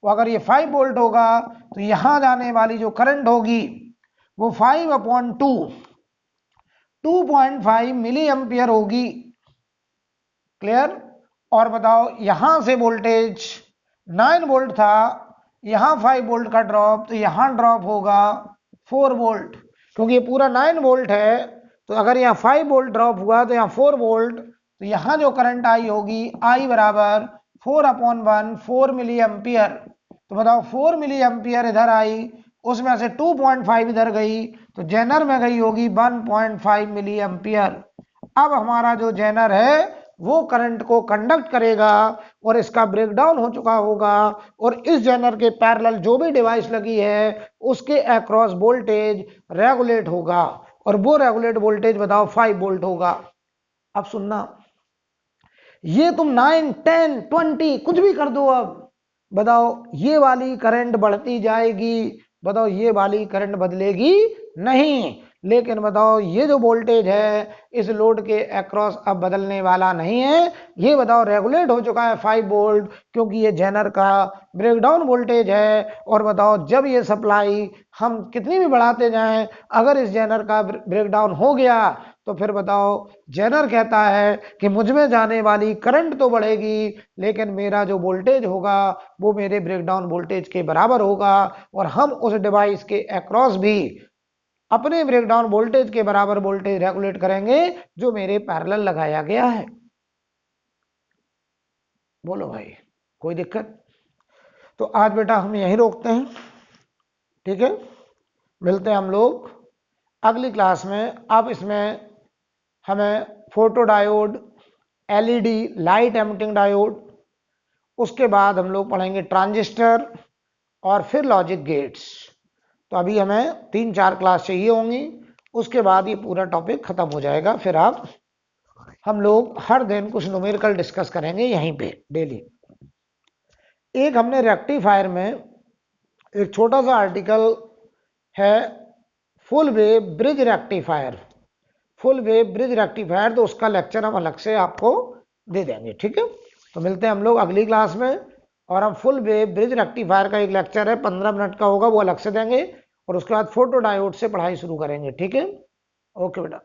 तो अगर ये 5 वोल्ट होगा तो यहां जाने वाली जो करंट होगी वो 5/2 2.5 मिली एम्पियर होगी। क्लियर? और बताओ यहां से वोल्टेज 9 वोल्ट था, यहां 5 वोल्ट का ड्रॉप, तो यहां ड्रॉप होगा 4 वोल्ट, क्योंकि ये पूरा 9 वोल्ट है। तो अगर यहाँ 5 वोल्ट ड्रॉप हुआ तो यहाँ 4 वोल्ट, तो यहां जो करंट आई होगी आई बराबर 4/1 4 मिली एम्पियर। तो बताओ 4 मिली एम्पियर इधर आई, उसमें से 2.5 इधर गई, तो जेनर में गई होगी 1.5 मिली एम्पियर। अब हमारा जो जेनर है वो करंट को कंडक्ट करेगा और इसका ब्रेकडाउन हो चुका होगा, और इस जेनर के पैरेलल जो भी डिवाइस लगी है उसके अक्रॉस वोल्टेज रेगुलेट होगा, और वो रेगुलेट वोल्टेज बताओ 5 वोल्ट होगा। अब सुनना, ये तुम 9 10 20 कुछ भी कर दो, अब बताओ ये वाली करंट बढ़ती जाएगी, बताओ ये वाली करंट बदलेगी नहीं, लेकिन बताओ ये जो वोल्टेज है इस लोड के अक्रॉस अब बदलने वाला नहीं है। ये बताओ रेगुलेट हो चुका है 5 वोल्ट, क्योंकि ये जेनर का ब्रेकडाउन वोल्टेज है। और बताओ जब ये सप्लाई हम कितनी भी बढ़ाते जाएं, अगर इस जेनर का ब्रेकडाउन हो गया तो फिर बताओ जेनर कहता है कि मुझ में जाने वाली करंट तो बढ़ेगी, लेकिन मेरा जो वोल्टेज होगा वो मेरे ब्रेकडाउन वोल्टेज के बराबर होगा, और हम उस डिवाइस के अक्रॉस भी अपने ब्रेकडाउन वोल्टेज के बराबर वोल्टेज रेगुलेट करेंगे जो मेरे पैरेलल लगाया गया है। बोलो भाई, कोई दिक्कत? तो आज बेटा हम यहीं रोकते हैं, ठीक है? मिलते हैं हम लोग अगली क्लास में। अब इसमें हमें photo diode, LED light emitting diode, उसके बाद हम लोग पढ़ेंगे ट्रांजिस्टर और फिर लॉजिक गेट्स। तो अभी हमें 3-4 क्लास चाहिए होंगी। उसके बाद ये पूरा टॉपिक खत्म हो जाएगा। फिर आप हम लोग हर दिन कुछ न्यूमेरिकल डिस्कस करेंगे यहीं पे डेली। एक हमने रेक्टिफायर में एक छोटा सा आर्टिकल है, full wave bridge rectifier, full wave bridge rectifier, तो उसका लेक्चर हम अलग से आपको दे देंगे, ठीक है। तो मिलते हैं हम लोग अगली क्लास में, और हम फुल वेव ब्रिज रेक्टिफायर का एक लेक्चर है 15 मिनट का होगा, वो अलग से देंगे, और उसके बाद फोटो डायोड से पढ़ाई शुरू करेंगे, ठीक है। ओके बेटा।